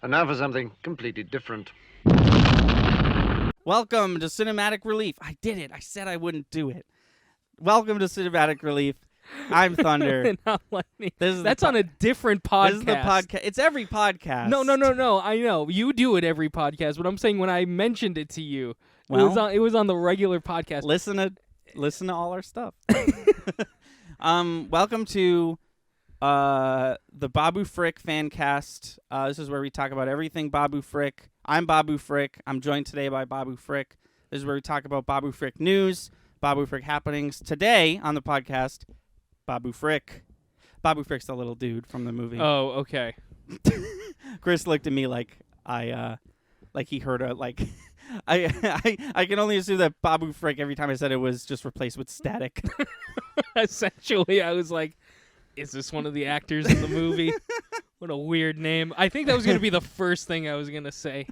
And now for something completely different. Welcome to Cinematic Relief. I did it. I said I wouldn't do it. Welcome to Cinematic Relief. I'm Thunder. Not like me. This is That's on a different podcast. This is the podcast. It's every podcast. No. I know. You do it every podcast, but I'm saying when I mentioned it to you, Well, it was on the regular podcast. Listen to all our stuff. Welcome to the Babu Frick fan cast. This is where we talk about everything Babu Frick. I'm Babu Frick. I'm joined today by Babu Frick. This is where we talk about Babu Frick news, Babu Frick happenings. Today on the podcast, Babu Frick. Babu Frick's the little dude from the movie. Oh, okay. Chris looked at me like he heard a I can only assume that Babu Frick every time I said it was just replaced with static. Essentially, I was like, is this one of the actors in the movie? What a weird name. I think that was going to be the first thing I was going to say.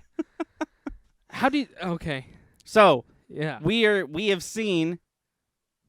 Okay. So, yeah. We have seen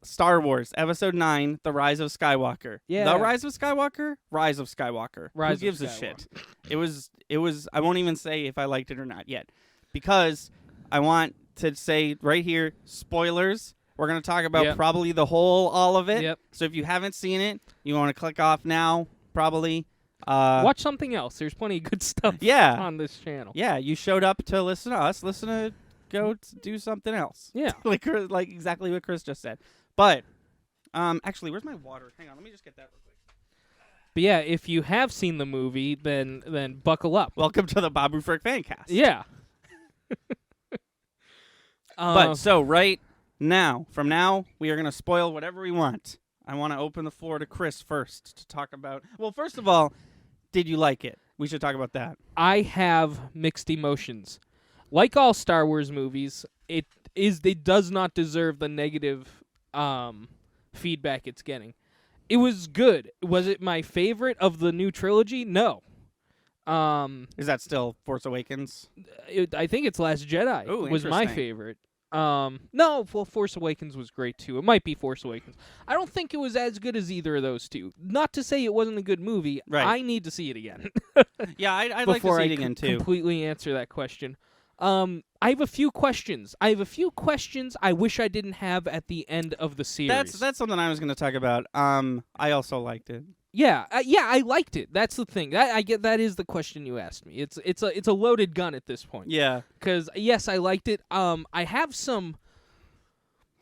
Star Wars Episode 9, The Rise of Skywalker. Yeah. The Rise of Skywalker? Rise of Skywalker. Rise Who gives of a shit? Skywalker. It was I won't even say if I liked it or not yet. Because I want to say right here, spoilers. We're going to talk about probably all of it. Yep. So if you haven't seen it, you want to click off now, probably. Watch something else. There's plenty of good stuff on this channel. Yeah, you showed up to listen to us. Listen to go do something else. Yeah. like exactly what Chris just said. But, actually, where's my water? Hang on, let me just get that real quick. But yeah, if you have seen the movie, then buckle up. Welcome to the Babu Frick Fancast. Yeah. But so right now, from now, we are going to spoil whatever we want. I want to open the floor to Chris first to talk about. Well, first of all, did you like it? We should talk about that. I have mixed emotions. Like all Star Wars movies, it does not deserve the negative feedback it's getting. It was good. Was it my favorite of the new trilogy? No. Is that still Force Awakens? I think it's Last Jedi. Ooh, was my interesting. favorite. No, well, Force Awakens was great too. It might be Force Awakens. I don't think it was as good as either of those two. Not to say it wasn't a good movie. Right. I need to see it again. Yeah, I'd like to see it again too. Completely answer that question. I have a few questions. I wish I didn't have at the end of the series. That's something I was going to talk about. I also liked it. Yeah, I liked it. That's the thing. I get that is the question you asked me. It's a loaded gun at this point. Yeah. Because yes, I liked it. I have some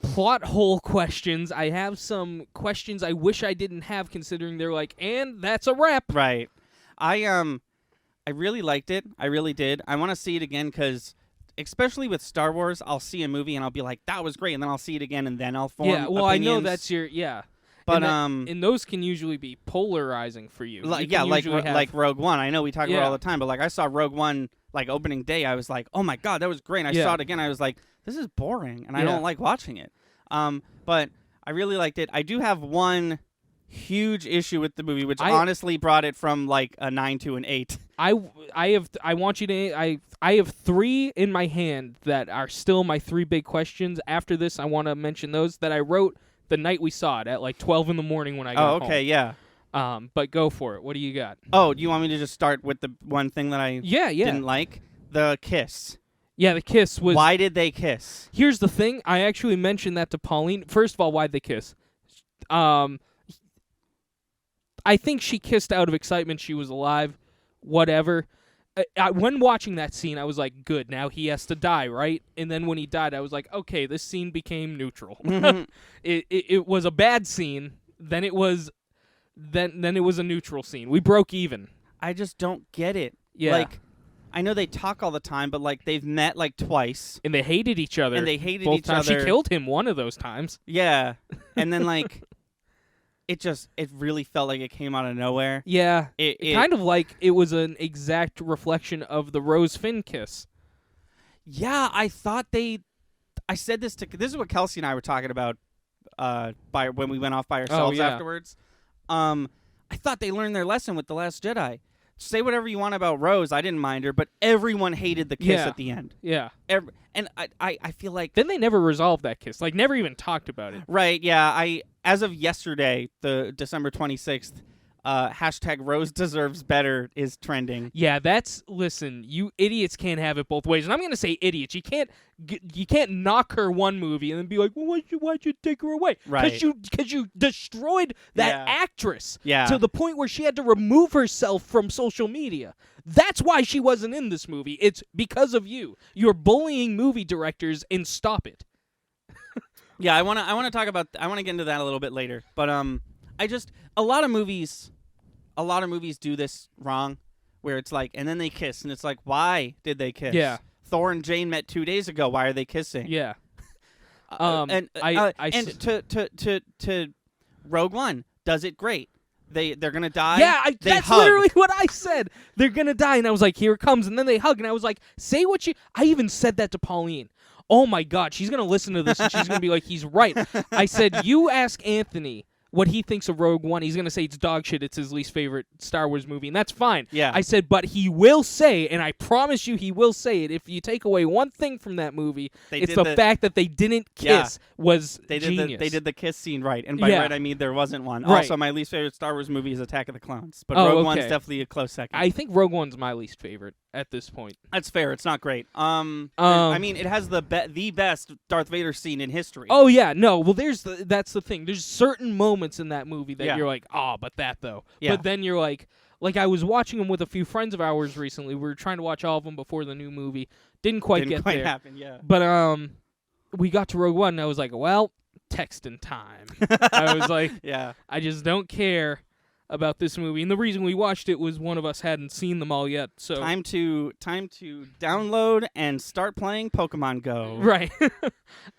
plot hole questions. I have some questions I wish I didn't have, considering they're like, and that's a wrap. Right. I really liked it. I really did. I want to see it again because, especially with Star Wars, I'll see a movie and I'll be like, that was great, and then I'll see it again and then I'll form opinions. I know that's your But and those can usually be polarizing for you. Like Rogue One. I know we talk about it all the time, but like I saw Rogue One like opening day. I was like, oh my god, that was great. And I saw it again. I was like, this is boring, and I don't like watching it. But I really liked it. I do have one huge issue with the movie, which honestly brought it from like a 9 to an 8. I have 3 in my hand that are still my 3 big questions. After this, I want to mention those that I wrote the night we saw it at like 12 in the morning when I got home. Oh, okay, yeah. But go for it. What do you got? Oh, do you want me to just start with the one thing that I didn't like? The kiss. Yeah, the kiss was... Why did they kiss? Here's the thing. I actually mentioned that to Pauline. First of all, why'd they kiss? I think she kissed out of excitement. She was alive. Whatever. When watching that scene, I was like, good, now he has to die, right? And then when he died, I was like, okay, this scene became neutral. Mm-hmm. It was a bad scene, then it was a neutral scene. We broke even. I just don't get it. Yeah. Like, I know they talk all the time, but like they've met like twice. And they hated each other. Both times. other. She killed him one of those times. Yeah. And then like it really felt like it came out of nowhere. Yeah. It kind of like it was an exact reflection of the Rose Finn kiss. Yeah, I thought I said this is what Kelsey and I were talking about when we went off by ourselves afterwards. I thought they learned their lesson with The Last Jedi. Say whatever you want about Rose, I didn't mind her, but everyone hated the kiss at the end. Yeah. And I feel like... Then they never resolved that kiss. Like, never even talked about it. Right, yeah. As of yesterday, the December 26th, hashtag Rose deserves better is trending. Yeah, listen, you idiots can't have it both ways. And I'm going to say idiots. You can't knock her one movie and then be like, well, why'd you take her away? Right. Because you destroyed that Yeah. actress Yeah. to the point where she had to remove herself from social media. That's why she wasn't in this movie. It's because of you. You're bullying movie directors, and stop it. Yeah, I want to talk about I want to get into that a little bit later. But a lot of movies do this wrong, where it's like, and then they kiss, and it's like, why did they kiss? Yeah. Thor and Jane met 2 days ago. Why are they kissing? Yeah. And to Rogue One does it great. They're gonna die. Yeah, they that's hug. literally what I said. They're gonna die, and I was like, "Here it comes!" And then they hug, and I was like, "Say what you." I even said that to Pauline. Oh my God, she's gonna listen to this, and she's gonna be like, "He's right." I said, "You ask Anthony what he thinks of Rogue One. He's gonna say it's dog shit. It's his least favorite Star Wars movie, and that's fine." Yeah. I said, but he will say, and I promise you, he will say it. If you take away one thing from that movie, it's the fact that they didn't kiss was genius. They did the kiss scene right, and by Yeah. right I mean there wasn't one. Right. Also, my least favorite Star Wars movie is Attack of the Clones, but Oh, Rogue okay. One's definitely a close second. I think Rogue One's my least favorite at this point. That's fair. It's not great. I mean, it has the best Darth Vader scene in history. Oh yeah, no. Well, that's the thing. There's certain moments in that movie that Yeah. you're like, oh, but that though. Yeah. But then you're like I was watching them with a few friends of ours recently. We were trying to watch all of them before the new movie. Didn't quite get there. happen. Yeah. But we got to Rogue One, and I was like, well, texting time. I was like, Yeah. I just don't care about this movie. And the reason we watched it was one of us hadn't seen them all yet. So Time to download and start playing Pokemon Go. right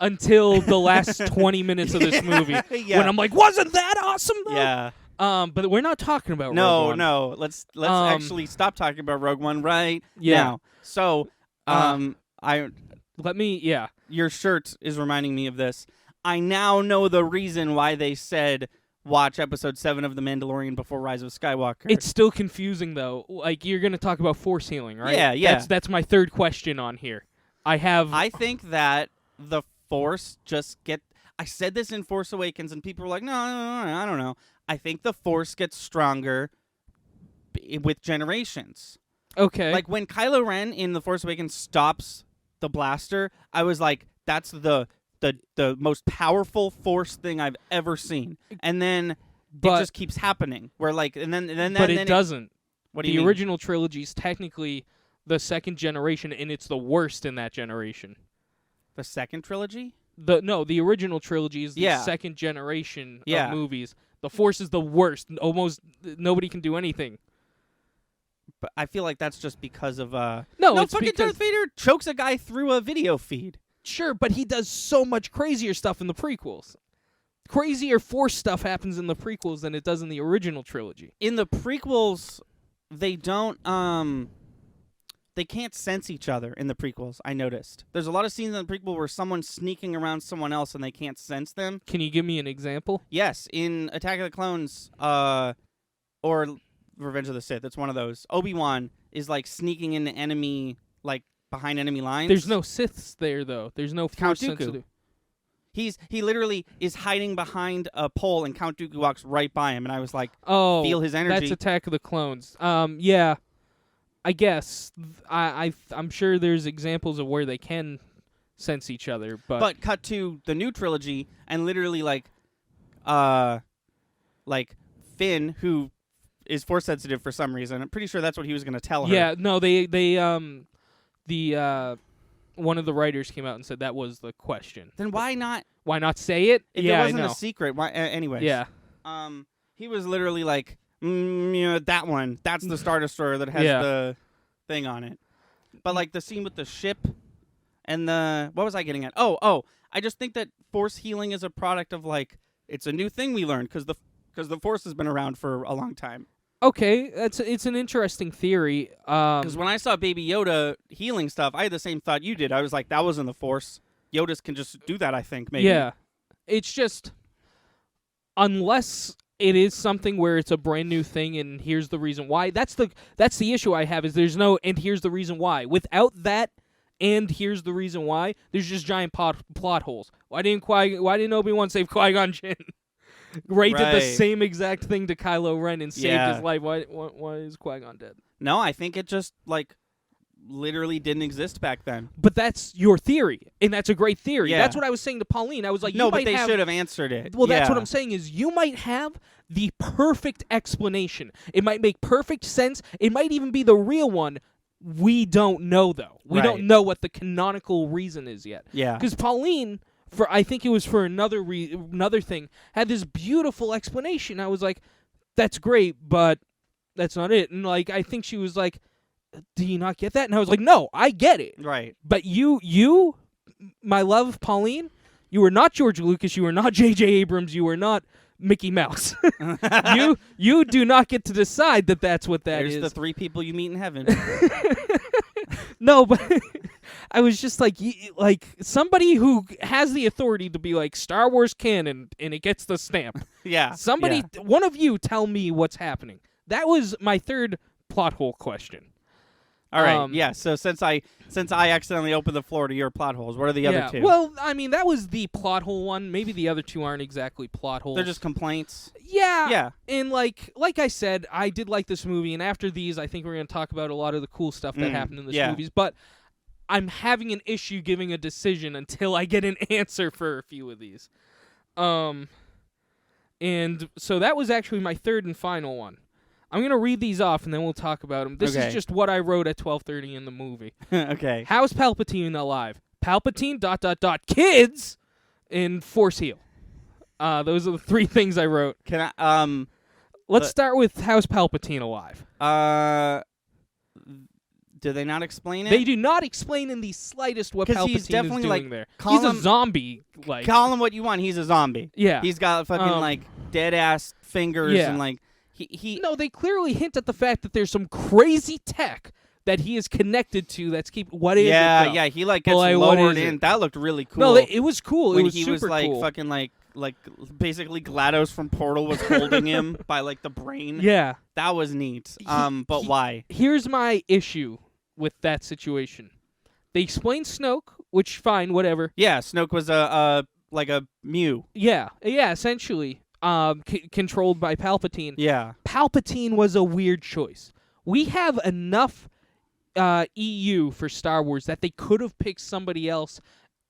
until the last 20 minutes of this movie, Yeah. when I'm like, wasn't that awesome though? Yeah. But we're not talking about Rogue No, One. no. Let's actually stop talking about Rogue One right Yeah. now. So, Yeah. your shirt is reminding me of this. I now know the reason why they said watch episode 7 of The Mandalorian before Rise of Skywalker. It's still confusing though. Like, you're gonna talk about force healing, right? Yeah. That's my third question on here. I think that the Force I said this in Force Awakens, and people were like, no, I don't know. I think the Force gets stronger with generations. Okay. Like, when Kylo Ren in The Force Awakens stops the blaster, I was like, that's the most powerful Force thing I've ever seen. And then it just keeps happening. Where like, and then it doesn't. What do you The mean? original trilogy is technically the second generation, and it's the worst in that generation. The second trilogy? The original trilogy is the Yeah. second generation Yeah. of movies. The Force is the worst. Almost nobody can do anything. But I feel like that's just because of No, it's fucking because Darth Vader chokes a guy through a video feed. sure, but he does so much crazier stuff in the prequels. Crazier Force stuff happens in the prequels than it does in the original trilogy. In the prequels, they don't they can't sense each other in the prequels, I noticed. There's a lot of scenes in the prequel where someone's sneaking around someone else and they can't sense them. Can you give me an example? Yes, in Attack of the Clones, or Revenge of the Sith, it's one of those. Obi-Wan is like sneaking into enemy, like behind enemy lines. There's no Siths there though. There's no Count Force Dooku. sensitive. He literally is hiding behind a pole, and Count Dooku walks right by him, and I was like, Oh, feel his energy. That's Attack of the Clones. Yeah, I guess I'm sure there's examples of where they can sense each other, But cut to the new trilogy, and literally like Finn, who is Force sensitive for some reason. I'm pretty sure that's what he was going to tell her. yeah, no, one of the writers came out and said that was the question. Then why not? Why not say it? If yeah, it wasn't I know. a secret, why? Anyways. Yeah. He was literally like, that one. That's the Star Destroyer that has Yeah. the thing on it. But like the scene with the ship and what was I getting at? Oh, I just think that Force healing is a product of like, it's a new thing we learned because the Force has been around for a long time. Okay, it's an interesting theory. Because when I saw Baby Yoda healing stuff, I had the same thought you did. I was like, that wasn't the Force. Yodas can just do that, I think, maybe. Yeah. It's just, unless it is something where it's a brand new thing and here's the reason why. That's the issue I have, is there's no and here's the reason why. Without that and here's the reason why, there's just giant plot holes. Why didn't Obi-Wan save Qui-Gon Jinn? Rey did the Right. same exact thing to Kylo Ren and saved Yeah. his life. Why is Qui-Gon dead? No, I think it just like literally didn't exist back then. But that's your theory, and that's a great theory. Yeah. That's what I was saying to Pauline. I was like, No, you but might they have... should have answered it. Well, that's what Yeah. I'm saying is you might have the perfect explanation. It might make perfect sense. It might even be the real one. We don't know, though. We Right. don't know what the canonical reason is yet. Yeah. Because Pauline, I think it was for another thing, had this beautiful explanation. I was like, that's great, but that's not it. And like, I think she was like, do you not get that? And I was like, no, I get it. Right. But you, my love, Pauline, you were not George Lucas. You were not J.J. Abrams. You were not Mickey Mouse. you do not get to decide that that's what that is. There's the 3 people you meet in heaven. No, but I was just like somebody who has the authority to be like Star Wars canon and it gets the stamp. Yeah. Somebody, Yeah. one of you, tell me what's happening. That was my third plot hole question. All right. Yeah. So since I accidentally opened the floor to your plot holes, what are the other 2? Well, I mean, that was the plot hole one. Maybe the other 2 aren't exactly plot holes. They're just complaints. Yeah. Yeah. And like I said, I did like this movie, and after these, I think we're going to talk about a lot of the cool stuff that happened in this movies. But I'm having an issue giving a decision until I get an answer for a few of these. And so that was actually my third and final one. I'm going to read these off, and then we'll talk about them. This Okay. is just what I wrote at 12:30 in the movie. Okay. How's Palpatine alive? Palpatine ... kids in Force Heal. Those are the 3 things I wrote. Can I Let's start with how's Palpatine alive? do they not explain it? They do not explain in the slightest what 'Cause Palpatine he's definitely, is doing like, there. call He's a him- zombie. Like Call him what you want. He's a zombie. yeah. He's got fucking like dead ass fingers Yeah. and like he No, they clearly hint at the fact that there's some crazy tech that he is connected to. That's what is it? Yeah, though? yeah, he like gets Well, what lowered is in. it? That looked really cool. No, it was cool. when it was he super was like cool. fucking like basically GLaDOS from Portal was holding him by like the brain. Yeah. That was neat. But why? Here's my issue with that situation. They explained Snoke, which fine, whatever. Yeah, Snoke was a like a Mew. Yeah, essentially, controlled by Palpatine. Yeah. Palpatine was a weird choice. We have enough EU for Star Wars that they could have picked somebody else.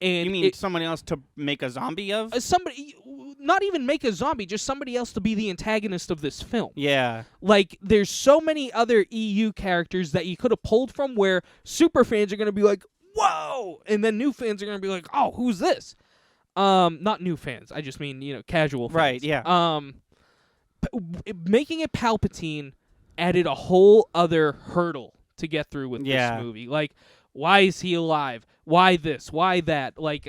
And You mean someone else to make a zombie of? somebody, not even make a zombie, just somebody else to be the antagonist of this film. Yeah. Like, there's so many other EU characters that you could have pulled from where super fans are going to be like, whoa! And then new fans are going to be like, oh, who's this? Not new fans. I just mean, casual fans. Right, yeah. Making it Palpatine added a whole other hurdle to get through with Yeah. this movie. Like, why is he alive? Why this? Why that? Like,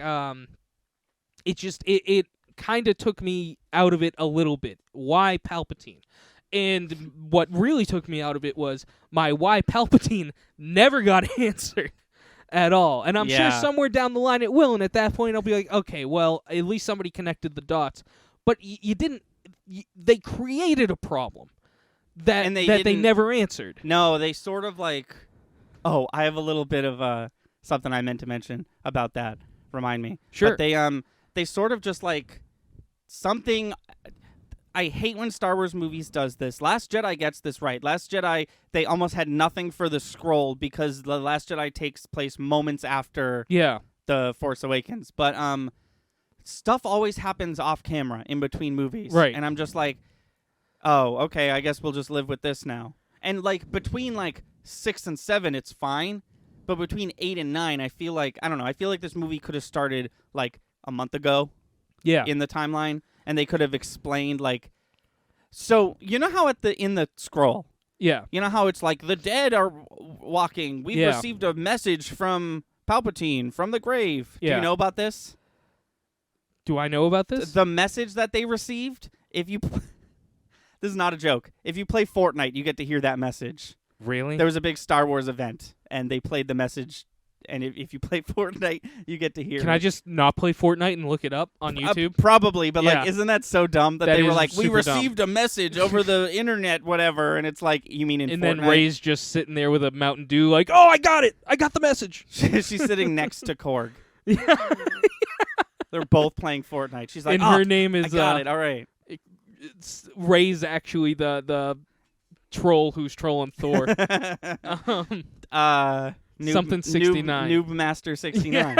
it kind of took me out of it a little bit. Why Palpatine? And what really took me out of it was my why Palpatine never got answered at all. And I'm sure Yeah. somewhere down the line it will, and at that point I'll be like, okay, well, at least somebody connected the dots. But you didn't... they created a problem that And they they didn't- never answered. No, they sort of like. Oh, I have a little bit of something I meant to mention about that. Remind me. Sure. But they sort of just like something. I hate when Star Wars movies does this. Last Jedi gets this right. Last Jedi, they almost had nothing for the scroll because the Last Jedi takes place moments after Yeah. the Force Awakens. But stuff always happens off camera in between movies. Right. And I'm just like, oh, okay, I guess we'll just live with this now. And like between like 6 and 7, it's fine. But between 8 and 9, I feel like, I don't know, I feel like this movie could have started like a month ago Yeah. in the timeline. And they could have explained like, so you know how in the scroll, Yeah. you know how it's like the dead are walking. We've Yeah. received a message from Palpatine from the grave. Do Yeah. you know about this? Do I know about this? The message that they received, if you this is not a joke. If you play Fortnite, you get to hear that message. Really? There was a big Star Wars event, and they played the message. And if you play Fortnite, you get to hear. Can it. I just not play Fortnite and look it up on YouTube? Probably, but Yeah. like, isn't that so dumb that That they were is like, we super dumb. received a message over the internet, whatever, and it's like, you mean in And Fortnite? then Ray's just sitting there with a Mountain Dew like, oh, I got it. I got the message. She's sitting next to Korg. Yeah. They're both playing Fortnite. She's like, And oh, her name I is got it. All right. Rey's actually the troll who's trolling Thor. Something 69. Noob Master 69.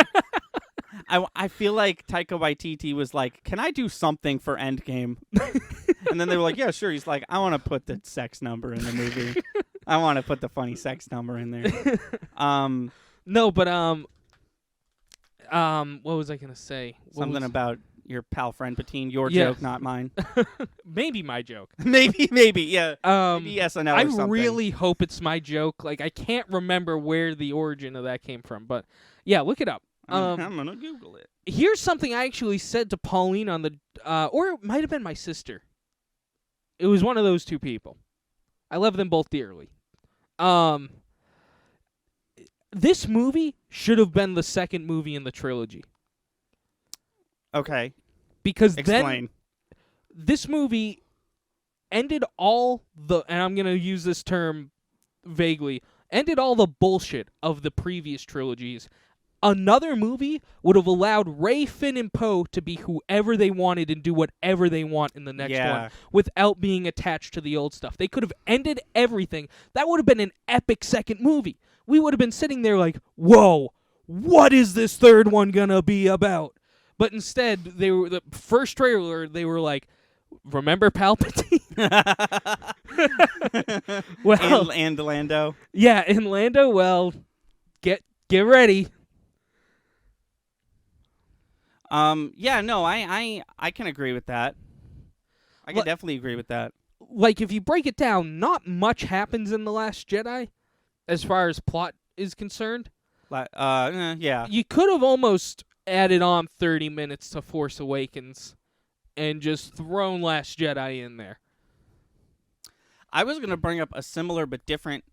I feel like Taika Waititi was like, "Can I do something for Endgame?" And then they were like, "Yeah, sure." He's like, "I want to put the sex number in the movie. I want to put the funny sex number in there." No, but what was I gonna say? Something about your pal friend Patine. Your Yeah. joke, not mine. Maybe my joke. maybe, yeah. Maybe SNL or I something. really hope it's my joke. Like, I can't remember where the origin of that came from, but yeah, look it up. I'm gonna Google it. Here's something I actually said to Pauline on the, or it might have been my sister. It was one of those two people. I love them both dearly. This movie should have been the second movie in the trilogy. Okay. Because Explain. then this movie ended all the, and I'm going to use this term vaguely, ended all the bullshit of the previous trilogies. Another movie would have allowed Rey, Finn, and Poe to be whoever they wanted and do whatever they want in the next one without being attached to the old stuff. They could have ended everything. That would have been an epic second movie. We would have been sitting there like, whoa, what is this third one going to be about? But instead, they were the first trailer, they were like, remember Palpatine? Well, and Lando. Yeah, in Lando, well, get ready. Yeah, no, I can agree with that. I can definitely agree with that. Like, if you break it down, not much happens in The Last Jedi as far as plot is concerned. Yeah. You could have almost added on 30 minutes to Force Awakens and just thrown Last Jedi in there. I was going to bring up a similar but different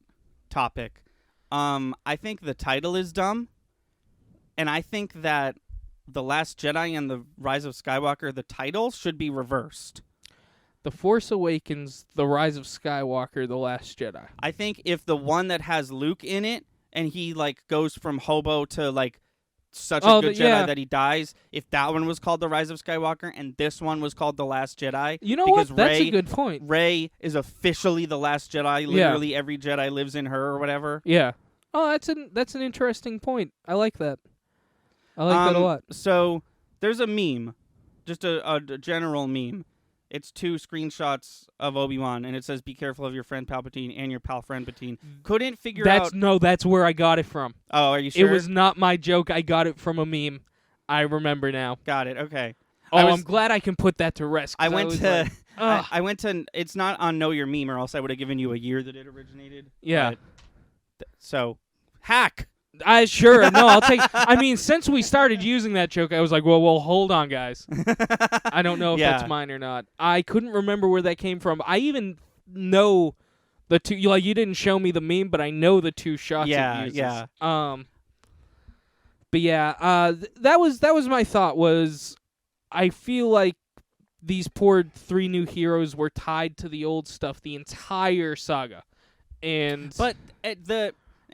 topic. I think the title is dumb, and I think that The Last Jedi and The Rise of Skywalker, the titles should be reversed. The Force Awakens, The Rise of Skywalker, The Last Jedi. I think if the one that has Luke in it, and he like goes from hobo to like such a good Jedi that he dies, if that one was called The Rise of Skywalker and this one was called The Last Jedi. You know what? That's a good point. Rey is officially the last Jedi. Literally every Jedi lives in her or whatever. Yeah. Oh, that's an interesting point. I like that. I like that a lot. So there's a meme, just a general meme. It's two screenshots of Obi-Wan, and it says, "Be careful of your friend Palpatine and your pal friend Patine." Couldn't figure out. No, that's where I got it from. Oh, are you sure? It was not my joke. I got it from a meme. I remember now. Got it. Okay. I'm glad I can put that to rest. I went to. It's not on Know Your Meme, or else I would have given you a year that it originated. Yeah. So, hack. Sure. No, I'll take. I mean, since we started using that joke, I was like, well, hold on, guys. I don't know if that's mine or not. I couldn't remember where that came from. I even know the two. Like, you didn't show me the meme, but I know the two shots it uses. Yeah. But yeah, that was my thought. Was I feel like these poor three new heroes were tied to the old stuff the entire saga, but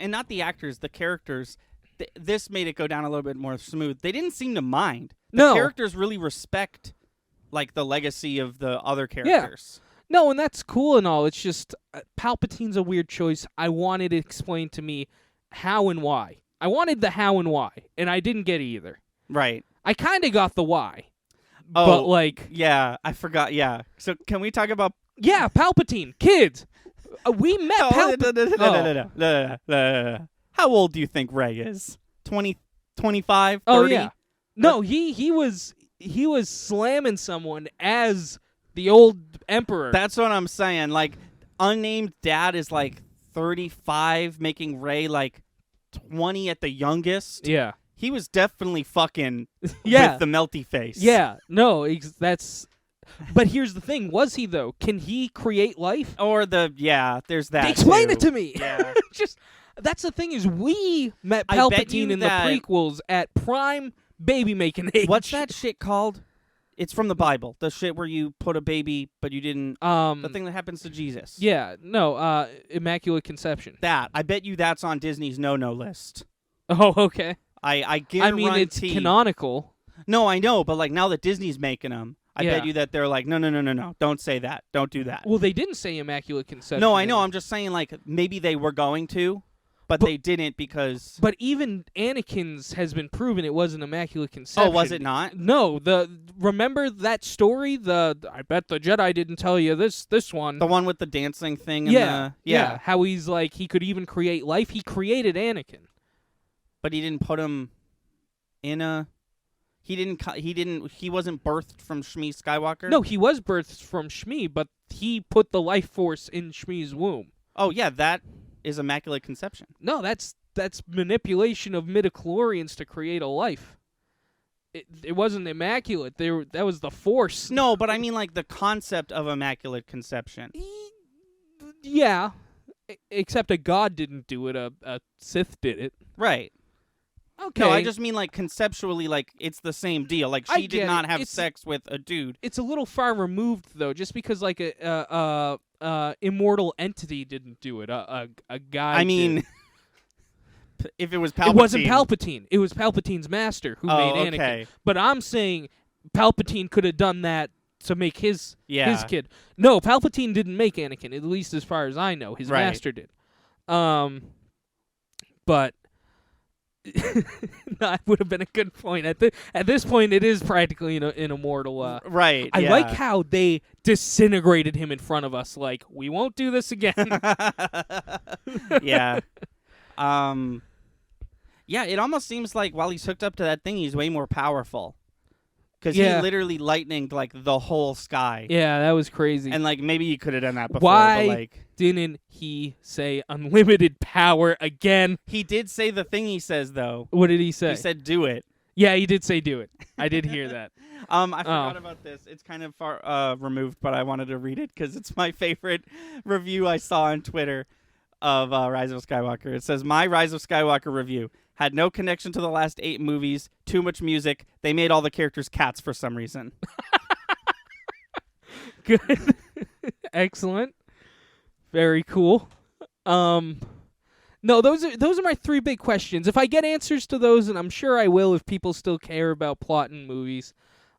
and not the actors, the characters. This made it go down a little bit more smooth. They didn't seem to mind. The characters really respect, like, the legacy of the other characters. Yeah. No, and that's cool and all. It's just Palpatine's a weird choice. I wanted it explained to me how and why. I wanted the how and why, and I didn't get either. Right. I kind of got the why. Oh, but like, yeah, I forgot. Yeah. So can we talk about? Yeah, Palpatine, kids. We met Palpatine. No. How old do you think Rey is? 20, 25, 30? Oh yeah. No, he was slamming someone as the old emperor. That's what I'm saying. Like, unnamed dad is like 35, making Rey like 20 at the youngest. Yeah. He was definitely fucking with the melty face. Yeah. No, that's. But here's the thing: was he though? Can he create life? Or there's that. Explain it to me. Yeah. Just that's the thing is we met Palpatine in the prequels at prime baby making age. What's that shit called? It's from the Bible. The shit where you put a baby, but you didn't. The thing that happens to Jesus. Yeah. No. Immaculate Conception. That I bet you that's on Disney's no list. Oh, okay. I guarantee. I mean, it's canonical. No, I know, but like now that Disney's making them, I bet you that they're like, no, don't say that. Don't do that. Well, they didn't say Immaculate Conception. No, I know. I'm just saying, like, maybe they were going to, but they didn't because... But even Anakin's has been proven it wasn't Immaculate Conception. Oh, was it not? No. Remember that story? I bet the Jedi didn't tell you this one. The one with the dancing thing? Yeah. How he's like, he could even create life. He created Anakin. But he didn't put him in a... He wasn't birthed from Shmi Skywalker? No, he was birthed from Shmi, but he put the life force in Shmi's womb. Oh, yeah, that is Immaculate Conception. No, that's manipulation of midichlorians to create a life. It wasn't immaculate. That was the force. No, but I mean like the concept of Immaculate Conception. Yeah, except a god didn't do it. A Sith did it. Right. Okay. No, I just mean like conceptually, like it's the same deal. Like she did not have sex with a dude. It's a little far removed though, just because like a immortal entity didn't do it. A guy. I mean, if it was Palpatine, it wasn't Palpatine. It was Palpatine's master who made Anakin. Okay. But I'm saying Palpatine could have done that to make his kid. No, Palpatine didn't make Anakin. At least as far as I know, his master did. But. That would have been a good point. At this point, it is practically an immortal. Right. I like how they disintegrated him in front of us. Like, we won't do this again. Yeah. Yeah. It almost seems like while he's hooked up to that thing, he's way more powerful. Because he literally lightninged like the whole sky. Yeah, that was crazy. And like maybe he could have done that before. Why but, like, didn't he say unlimited power again? He did say the thing he says though. What did he say? He said, "Do it." Yeah, he did say, "Do it." I did hear that. I forgot about this. It's kind of far removed, but I wanted to read it because it's my favorite review I saw on Twitter of Rise of Skywalker. It says, "My Rise of Skywalker review had no connection to the last 8 movies. Too much music. They made all the characters cats for some reason." Good. Excellent. Very cool. No, those are my 3 big questions. If I get answers to those, and I'm sure I will if people still care about plot in movies,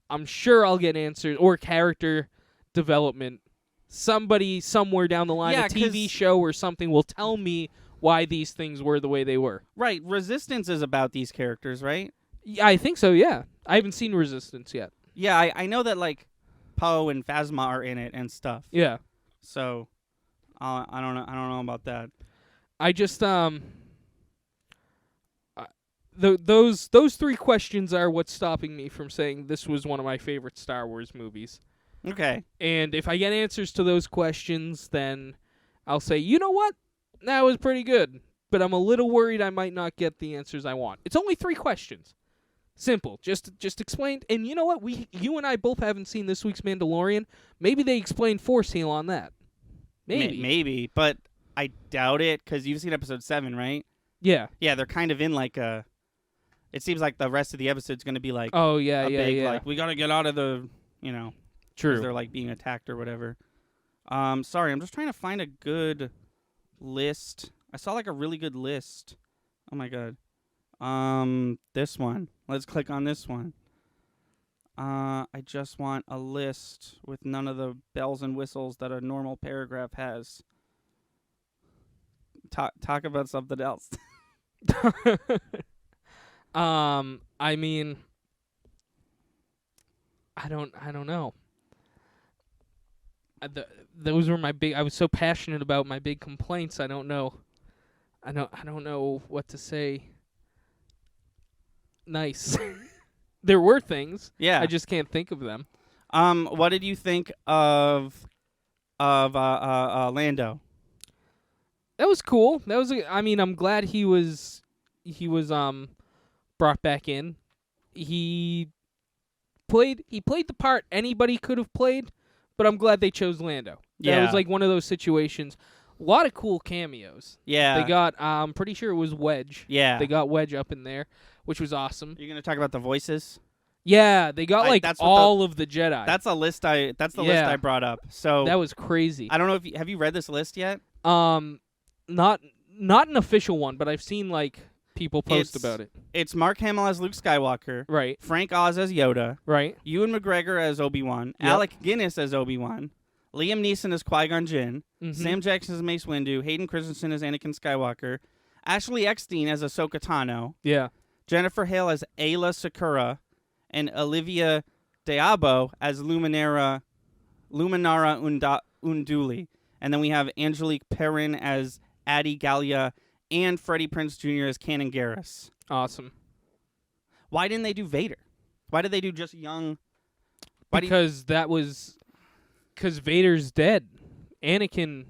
I'm sure I'll get answers or character development. Somebody somewhere down the line, a TV show or something, will tell me why these things were the way they were. Right. Resistance is about these characters, right? Yeah, I think so, yeah. I haven't seen Resistance yet. Yeah, I know that, like, Poe and Phasma are in it and stuff. Yeah. So, I don't know about that. I just, those 3 questions are what's stopping me from saying this was one of my favorite Star Wars movies. Okay. And if I get answers to those questions, then I'll say, you know what? That was pretty good. But I'm a little worried I might not get the answers I want. It's only 3 questions. Simple. Just explained. And you know what? You and I both haven't seen this week's Mandalorian. Maybe they explained Force Heal on that. Maybe. Maybe. But I doubt it because you've seen episode 7, right? Yeah. Yeah, they're kind of in like a... It seems like the rest of the episode's going to be like... Oh, yeah, big, yeah. Like, we got to get out of the, True. Because they're like being attacked or whatever. Sorry, I'm just trying to find a good list. I saw like a really good list. Oh my god. This one. Let's click on this one. I just want a list with none of the bells and whistles that a normal paragraph has. Talk about something else. I mean, I don't know. Those were my big. I was so passionate about my big complaints. I don't know what to say. Nice. There were things. Yeah. I just can't think of them. What did you think of Lando? That was cool. I'm glad he was brought back in. He played the part anybody could have played. But I'm glad they chose Lando. Yeah. That was like one of those situations. A lot of cool cameos. Yeah. They got, I'm pretty sure it was Wedge. Yeah. They got Wedge up in there, which was awesome. Are you going to talk about the voices? Yeah, they got all of the Jedi. That's the list I brought up. So that was crazy. I don't know if have you read this list yet? Not an official one, but I've seen like people post about it. It's Mark Hamill as Luke Skywalker, Right. Frank Oz as Yoda, Right. Ewan McGregor as Obi-Wan, Yep. Alec Guinness as Obi-Wan, Liam Neeson as Qui-Gon Jinn, Mhm. Sam Jackson as Mace Windu, Hayden Christensen as Anakin Skywalker, Ashley Eckstein as Ahsoka Tano, Yeah. Jennifer Hale as Ayla Secura, and Olivia Diabo as Luminara Unduli. And then we have Angelique Perrin as Addie Gallia and Freddie Prinze Jr. as Kanan Garrus. Awesome. Why didn't they do Vader? Why did they do just young? Because Vader's dead. Anakin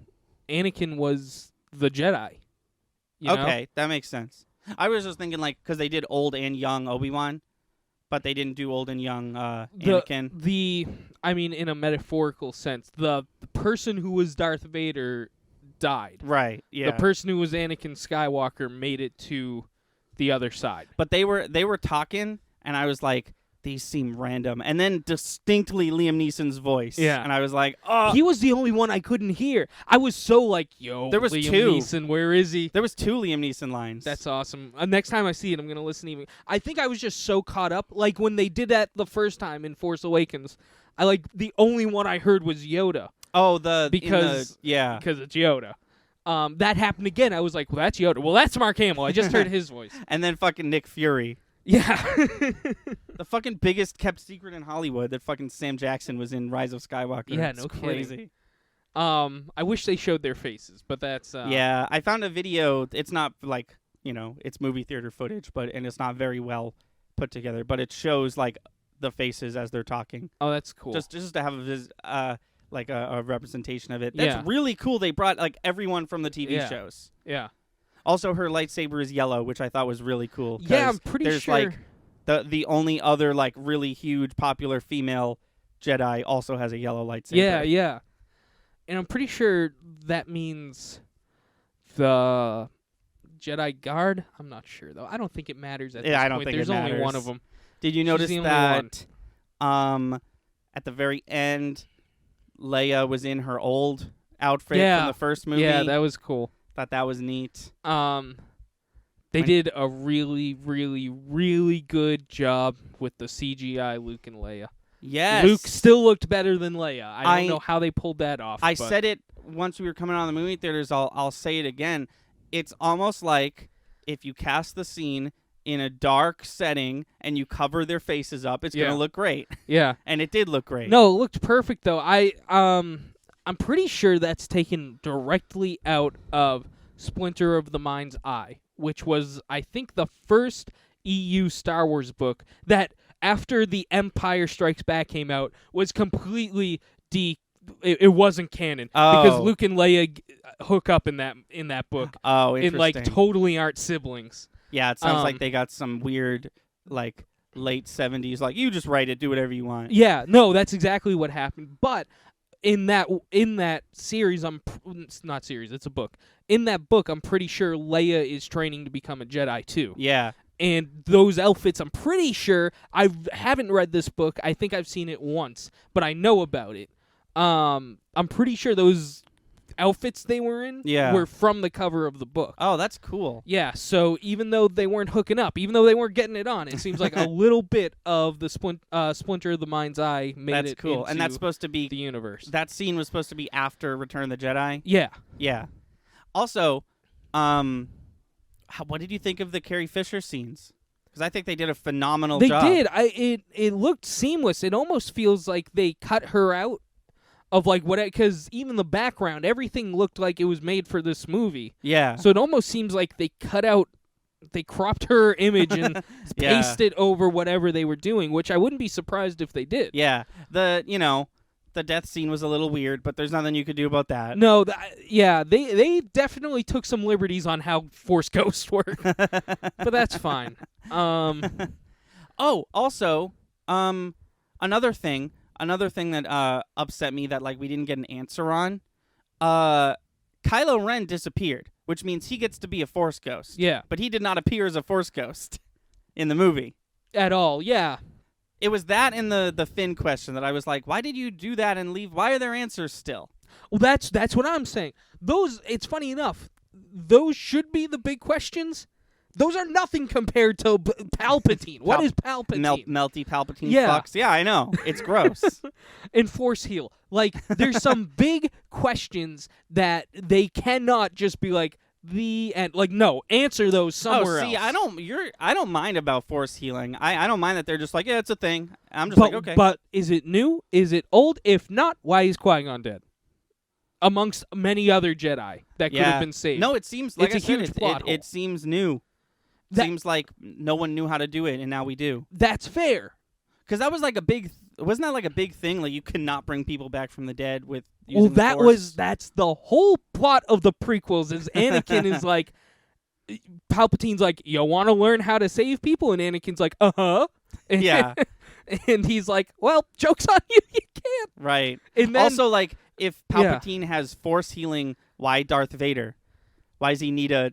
was the Jedi. You know? Okay, that makes sense. I was just thinking because they did old and young Obi-Wan, but they didn't do old and young Anakin. I mean, in a metaphorical sense, the person who was Darth Vader died. Right. Yeah. The person who was Anakin Skywalker made it to the other side. But they were talking, and I was like, these seem random. And then distinctly Liam Neeson's voice. Yeah. And I was like, oh. He was the only one I couldn't hear. I was so like, yo, There was Liam two. Neeson, where is he? There was 2 Liam Neeson lines. That's awesome. Next time I see it, I'm going to listen even. I think I was just so caught up. Like when they did that the first time in Force Awakens, the only one I heard was Yoda. Oh, because it's Yoda. That happened again. I was like, well, that's Yoda. Well, that's Mark Hamill. I just heard his voice. And then fucking Nick Fury. Yeah. The fucking biggest kept secret in Hollywood that fucking Sam Jackson was in Rise of Skywalker. Yeah, It's no crazy. kidding. I wish they showed their faces, but that's Yeah, I found a video. It's not it's movie theater footage, and it's not very well put together, but it shows the faces as they're talking. Oh, that's cool. Just to have a representation of it. That's Yeah. really cool. They brought everyone from the TV Yeah. shows. Yeah. Also, her lightsaber is yellow, which I thought was really cool. Yeah, 'cause I'm pretty there's sure. The only other really huge popular female Jedi also has a yellow lightsaber. Yeah, yeah. And I'm pretty sure that means the Jedi Guard. I'm not sure though. I don't think it matters at this I don't point. think There's it only one matters. of them. Did you notice the only that at the very end, Leia was in her old outfit Yeah. from the first movie? Yeah, that was cool. Thought that was neat. They did a really, really, really good job with the CGI Luke and Leia. Yes. Luke still looked better than Leia. I I- don't know how they pulled that off. I but said it once we were coming out of the movie theaters. I'll say it again. It's almost like if you cast the scene in a dark setting and you cover their faces up, it's Yeah. gonna look great. Yeah. And it did look great. No, it looked perfect though. I'm pretty sure that's taken directly out of Splinter of the Mind's Eye, which was I think the first EU Star Wars book that after The Empire Strikes Back came out was completely it wasn't canon because Oh. Luke and Leia hook up in that book Oh, and interesting. totally aren't siblings. Yeah, it sounds like um, they got some weird late 70s you just write it, do whatever you want. Yeah, no, that's exactly what happened. But in that series, it's not series, it's a book. In that book, I'm pretty sure Leia is training to become a Jedi too. Yeah. And those outfits, I'm pretty sure I haven't read this book. I think I've seen it once, but I know about it. I'm pretty sure those outfits they were in were from the cover of the book. Oh, that's cool. Yeah, so even though they weren't hooking up, even though they weren't getting it on, it seems like a little bit of the Splinter of the Mind's Eye made That's it cool. into And that's supposed to be the universe. that scene was supposed to be after Return of the Jedi. Yeah. Yeah. Also, what did you think of the Carrie Fisher scenes? Because I think they did a phenomenal job. They did. It looked seamless. It almost feels like they cut her out of because even the background, everything looked like it was made for this movie. Yeah. So it almost seems like they cropped her image and Yeah. pasted over whatever they were doing, which I wouldn't be surprised if they did. Yeah. The death scene was a little weird, but there's nothing you could do about that. No, they definitely took some liberties on how Force Ghosts work, but that's fine. Oh, also, another thing that upset me that we didn't get an answer on. Kylo Ren disappeared, which means he gets to be a Force ghost. Yeah, But he did not appear as a Force ghost in the movie. at all. Yeah, It was that and the Finn question that I was like, why did you do that and leave? Why are there answers still? well, that's what I'm saying. It's funny enough. Those should be the big questions Those are nothing compared to Palpatine. What is Palpatine? Melty Palpatine Yeah. fucks. Yeah, I know. It's gross. And Force heal. Like, there's some big questions that they cannot just be like, the end. Like, no, answer those somewhere else. I don't mind about force healing. I don't mind that they're just like, yeah, it's a thing. I'm just like, okay. But is it new? Is it old? If not, why is Qui-Gon dead? Amongst many other Jedi that could have been saved. No, it seems like It's a huge plot hole. it seems new. Seems like no one knew how to do it, and now we do. That's fair. Because that was like wasn't that like a big thing? Like you could not bring people back from the dead with using the Force? That's the whole plot of the prequels. Is Anakin is like, Palpatine's like, you want to learn how to save people, and Anakin's like, and, Yeah. and he's like, well, joke's on you, you can't. Right. And then, also, like, if Palpatine has force healing, why Darth Vader? Why does he need a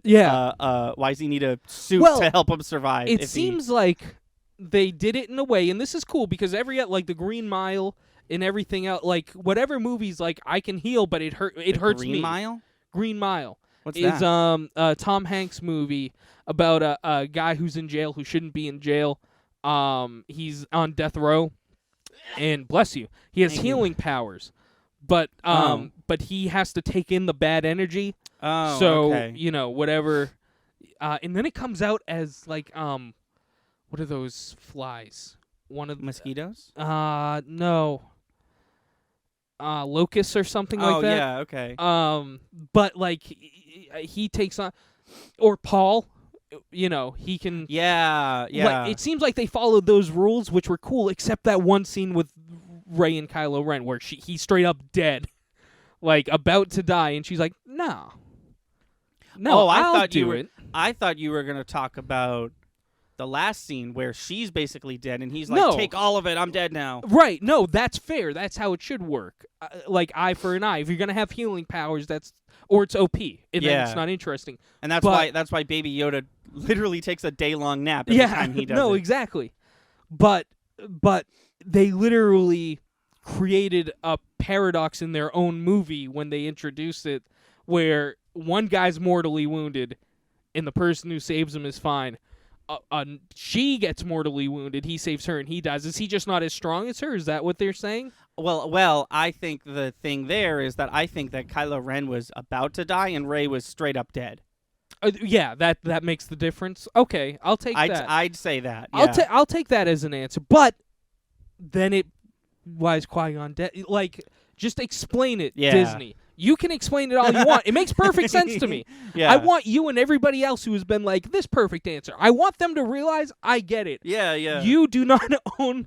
why does he need a suit to help him survive? It seems like they did it in a way, and this is cool because like the Green Mile and everything else, like whatever movies, like I can heal, but it hurts me. Green Mile? Green Mile. What's is that? A Tom Hanks movie about a guy who's in jail who shouldn't be in jail. He's on death row, and bless you, he has healing powers, but he has to take in the bad energy. Oh, so okay. Whatever, and then it comes out as like what are those flies? One of mosquitoes? No. Locusts or something like that. Oh yeah, okay. But like he takes on, or Paul, he can. Yeah. Like, it seems like they followed those rules, which were cool, except that one scene with Rey and Kylo Ren where he's straight up dead, like about to die, and she's like, no, I'll do it. I thought you were gonna talk about the last scene where she's basically dead, and he's like, take all of it, I'm dead now. Right, no, that's fair. That's how it should work. Like, eye for an eye. If you're going to have healing powers, or it's OP, and then it's not interesting. And that's why Baby Yoda literally takes a day-long nap every time he does it. Exactly. But they literally created a paradox in their own movie when they introduced it, where one guy's mortally wounded, and the person who saves him is fine. She gets mortally wounded. He saves her, and he dies. Is he just not as strong as her? Is that what they're saying? Well, I think the thing there is that I think that Kylo Ren was about to die, and Rey was straight up dead. Yeah, that makes the difference. Okay, I'll take that. I'd say that. Yeah. I'll take that as an answer. But then why is Qui-Gon dead? Like, just explain it, Disney. You can explain it all you want. It makes perfect sense to me. Yeah. I want you and everybody else who has been like, this perfect answer. I want them to realize I get it. Yeah. You do not own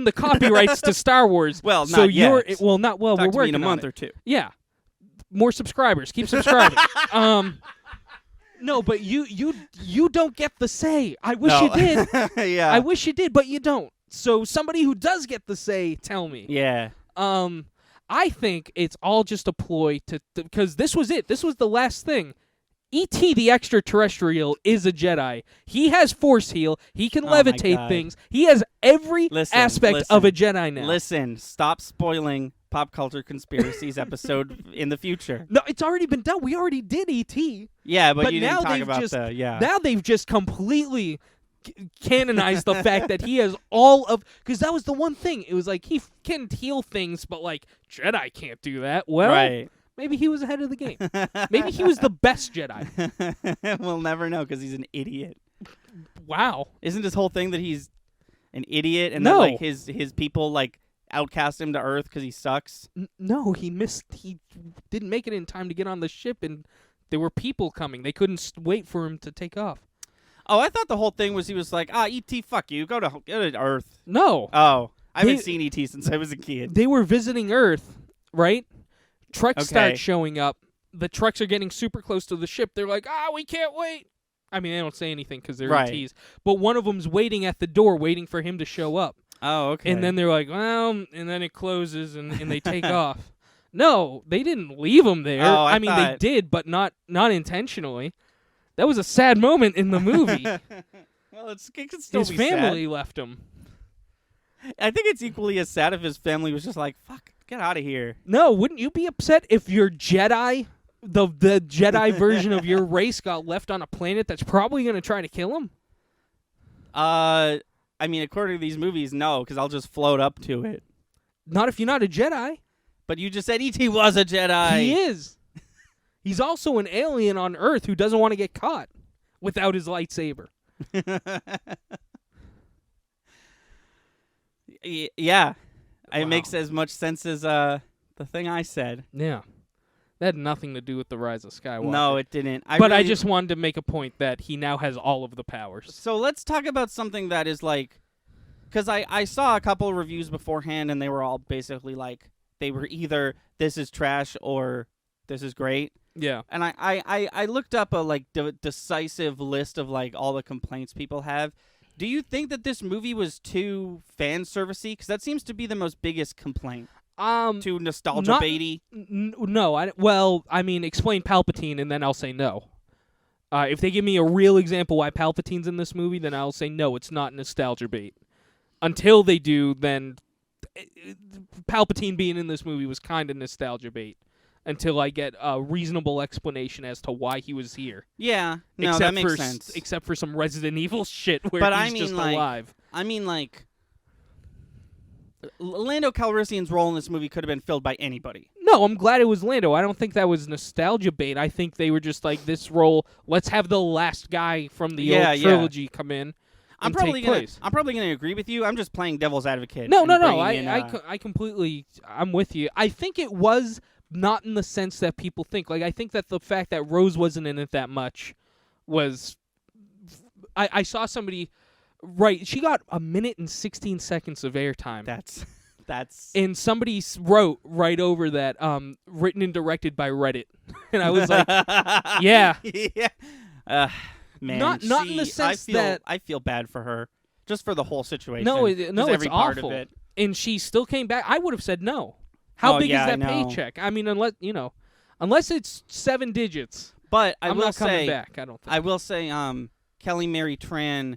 the copyrights to Star Wars. Well, so not yet. we're working in a month on or two. Yeah. More subscribers. Keep subscribing. No, but you don't get the say. I wish you did. Yeah. I wish you did, but you don't. So somebody who does get the say, tell me. Yeah. I think it's all just a ploy because this was it. This was the last thing. E.T. the extraterrestrial is a Jedi. He has force heal. He can levitate things. He has every aspect of a Jedi now. Listen, stop spoiling Pop Culture Conspiracies episode in the future. No, it's already been done. We already did E.T. Yeah, but you now didn't talk about Now they've just completely canonized the fact that he has all of, because that was the one thing. It was like he can heal things, but like Jedi can't do that. Well, right. Maybe he was ahead of the game. Maybe he was the best Jedi. We'll never know because he's an idiot. Wow. Isn't this whole thing that he's an idiot and that like his people like outcast him to Earth because he sucks? No, he didn't make it in time to get on the ship, and there were people coming. They couldn't wait for him to take off. Oh, I thought the whole thing was he was like, E.T., fuck you, go to Earth. No. Oh, I haven't seen E.T. since I was a kid. They were visiting Earth, right? Trucks start showing up. The trucks are getting super close to the ship. They're like, we can't wait. I mean, they don't say anything because they're ETs. But one of them's waiting at the door, waiting for him to show up. Oh, okay. And then they're like, well, and then it closes and they take off. No, they didn't leave him there. Oh, I mean, they did, but not intentionally. That was a sad moment in the movie. Well, it can still his be family left him. I think it's equally as sad if his family was just like, fuck, get out of here. No, wouldn't you be upset if your Jedi the Jedi version of your race got left on a planet that's probably going to try to kill him? I mean, according to these movies, no, because I'll just float up to it. Not if you're not a Jedi. But you just said E.T. was a Jedi. He is. He's also an alien on Earth who doesn't want to get caught without his lightsaber. Yeah. It Wow. makes as much sense as the thing I said. Yeah. That had nothing to do with the Rise of Skywalker. No, it didn't. But I just wanted to make a point that he now has all of the powers. So let's talk about something that is like... Because I saw a couple of reviews beforehand, and they were all basically like... They were either, this is trash, or this is great. Yeah. And I looked up a decisive list of like all the complaints people have. Do you think that this movie was too fan servicey? Because that seems to be the most biggest complaint. Too nostalgia baity. No. I mean, explain Palpatine, and then I'll say no. If they give me a real example why Palpatine's in this movie, then I'll say no, it's not nostalgia bait. Until they do, then Palpatine being in this movie was kind of nostalgia bait. Until I get a reasonable explanation as to why he was here. Yeah, no, that makes sense. Except for some Resident Evil shit where he's just alive. I mean, like, Lando Calrissian's role in this movie could have been filled by anybody. No, I'm glad it was Lando. I don't think that was nostalgia bait. I think they were just like, this role, let's have the last guy from the old trilogy come in. I'm probably gonna agree with you. I'm just playing devil's advocate. No. I'm with you. I think it was not in the sense that people think. Like, I think that the fact that Rose wasn't in it that much was... I saw somebody... Right, she got 1 minute and 16 seconds of airtime. That's... And somebody wrote right over that, written and directed by Reddit. And I was like, yeah. Yeah. Man, not in the sense that... I feel bad for her. Just for the whole situation. No, it's every part awful. of it. And she still came back. I would have said no. How big is that paycheck? I mean, unless it's 7 digits. But I'm not coming back. I don't think. I will say, Kelly Mary Tran,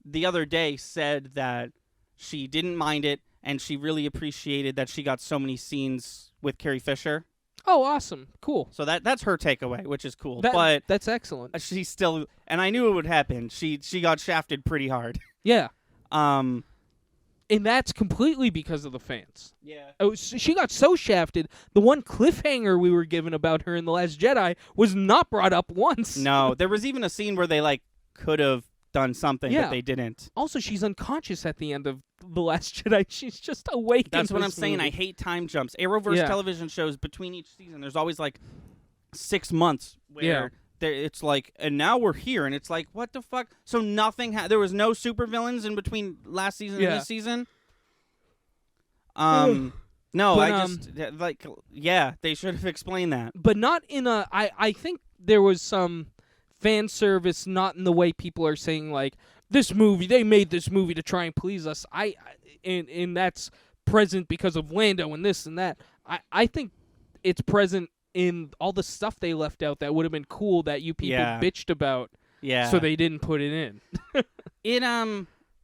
the other day said that she didn't mind it, and she really appreciated that she got so many scenes with Carrie Fisher. Oh, awesome! Cool. So that's her takeaway, which is cool. But that's excellent. She's still, and I knew it would happen. She got shafted pretty hard. Yeah. And that's completely because of the fans. Yeah. She got so shafted. The one cliffhanger we were given about her in The Last Jedi was not brought up once. No, there was even a scene where they could have done something, but they didn't. Also, she's unconscious at the end of The Last Jedi. She's just awake. That's what I'm saying. movie. I hate time jumps. Arrowverse television shows, between each season, there's always 6 months where it's like, and now we're here, and it's like, what the fuck? So nothing. There was no supervillains in between last season and this season. No, but, they should have explained that. But not in a. I think there was some fan service, not in the way people are saying this movie. They made this movie to try and please us. And that's present because of Lando and this and that. I think it's present in all the stuff they left out that would have been cool that you people bitched about. Yeah. So they didn't put it in.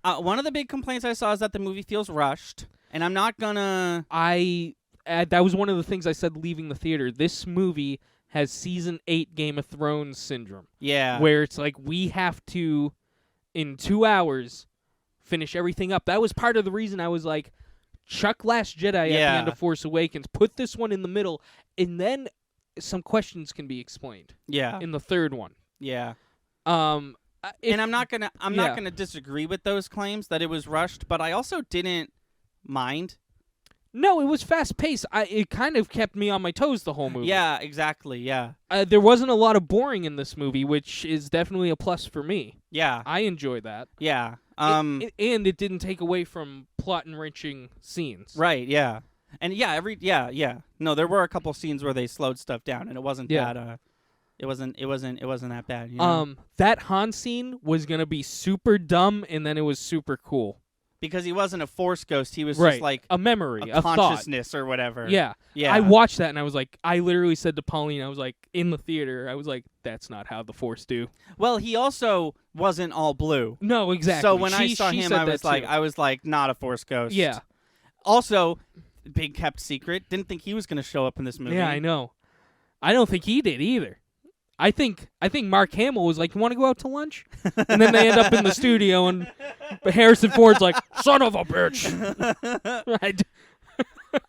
One of the big complaints I saw is that the movie feels rushed, and I'm not gonna. That was one of the things I said leaving the theater. This movie has season 8 Game of Thrones syndrome. Yeah. Where it's like, we have to, in 2 hours, finish everything up. That was part of the reason I was like, chuck Last Jedi at the end of Force Awakens, put this one in the middle, and then some questions can be explained. Yeah. In the third one. Yeah. And I'm not gonna disagree with those claims that it was rushed, but I also didn't mind. No, it was fast paced. It kind of kept me on my toes the whole movie. Yeah, exactly. Yeah. There wasn't a lot of boring in this movie, which is definitely a plus for me. Yeah. I enjoy that. Yeah. And it didn't take away from plot enriching scenes. Right. Yeah. And yeah. No, there were a couple scenes where they slowed stuff down, and it wasn't that. It wasn't that bad. You know? That Han scene was gonna be super dumb, and then it was super cool. Because he wasn't a Force ghost, he was just like a memory, a consciousness thought. Or whatever. Yeah. Yeah. I watched that and I was like, I literally said to Pauline, I was like, in the theater, I was like, that's not how the Force do. Well, he also wasn't all blue. No, exactly. So when I saw him, I was like, not a Force ghost. Yeah. Also, big kept secret, didn't think he was going to show up in this movie. Yeah, I know. I don't think he did either. I think Mark Hamill was like, "You want to go out to lunch?" And then they end up in the studio, and Harrison Ford's like, "Son of a bitch!"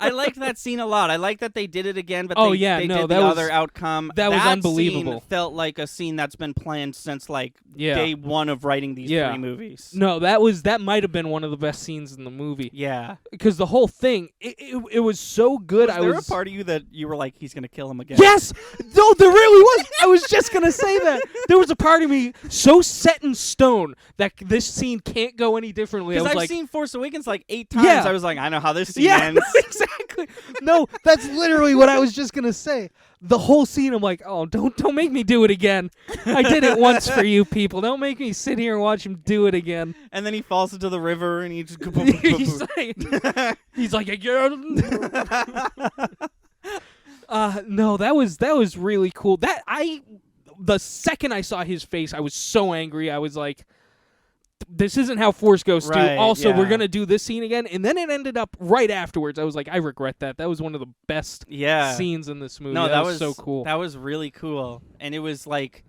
I liked that scene a lot. I like that they did it again, but Oh, they yeah, did no, the that was- other outcome. that was unbelievable. Scene felt like a scene that's been planned since like Yeah. day one of writing these Yeah. 3 movies. No, that might have been one of the best scenes in the movie Yeah. because the whole thing it was so good. Was there a part of you that you were like, he's gonna kill him again? Yes! No, there really was. I was just going to say that. There was a part of me so set in stone that this scene can't go any differently. I Because was I've like, seen Force Awakens like 8 times. Yeah. I was like, I know how this scene yeah, ends. exactly. No, that's literally what I was just going to say. The whole scene, I'm like, oh, don't make me do it again. I did it once for you people. Don't make me sit here and watch him do it again. And then he falls into the river and he just he's like, again. No, that was really cool. The second I saw his face, I was so angry. I was like, this isn't how Force Ghosts do. Right, Also, we're yeah. going to do this scene again. And then it ended up right afterwards. I was like, I regret that. That was one of the best yeah. scenes in this movie. No, that was so cool. That was really cool. And it was like,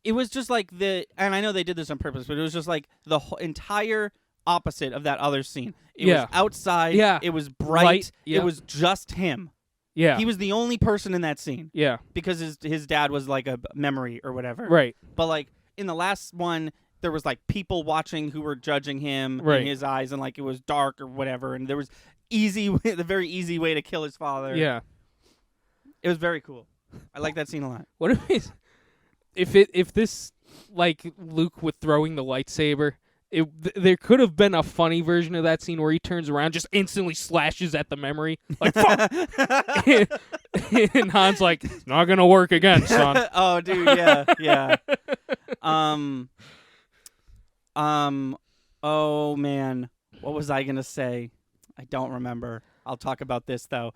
it was just like and I know they did this on purpose, but it was just like the entire opposite of that other scene. It Yeah. was outside. Yeah. It was bright. Light, It yeah. was just him. Yeah. He was the only person in that scene Yeah. because his dad was like a memory or whatever. Right. But like in the last one, there was like people watching who were judging him Right. in his eyes, and like it was dark or whatever, and there was the very easy way to kill his father. Yeah. It was very cool. I like that scene a lot. What if this like Luke with throwing the lightsaber? There could have been a funny version of that scene where he turns around, just instantly slashes at the memory, like fuck, and Han's like, "It's not gonna work again, son." Oh, dude, yeah, yeah. Oh man, what was I gonna say? I don't remember. I'll talk about this though.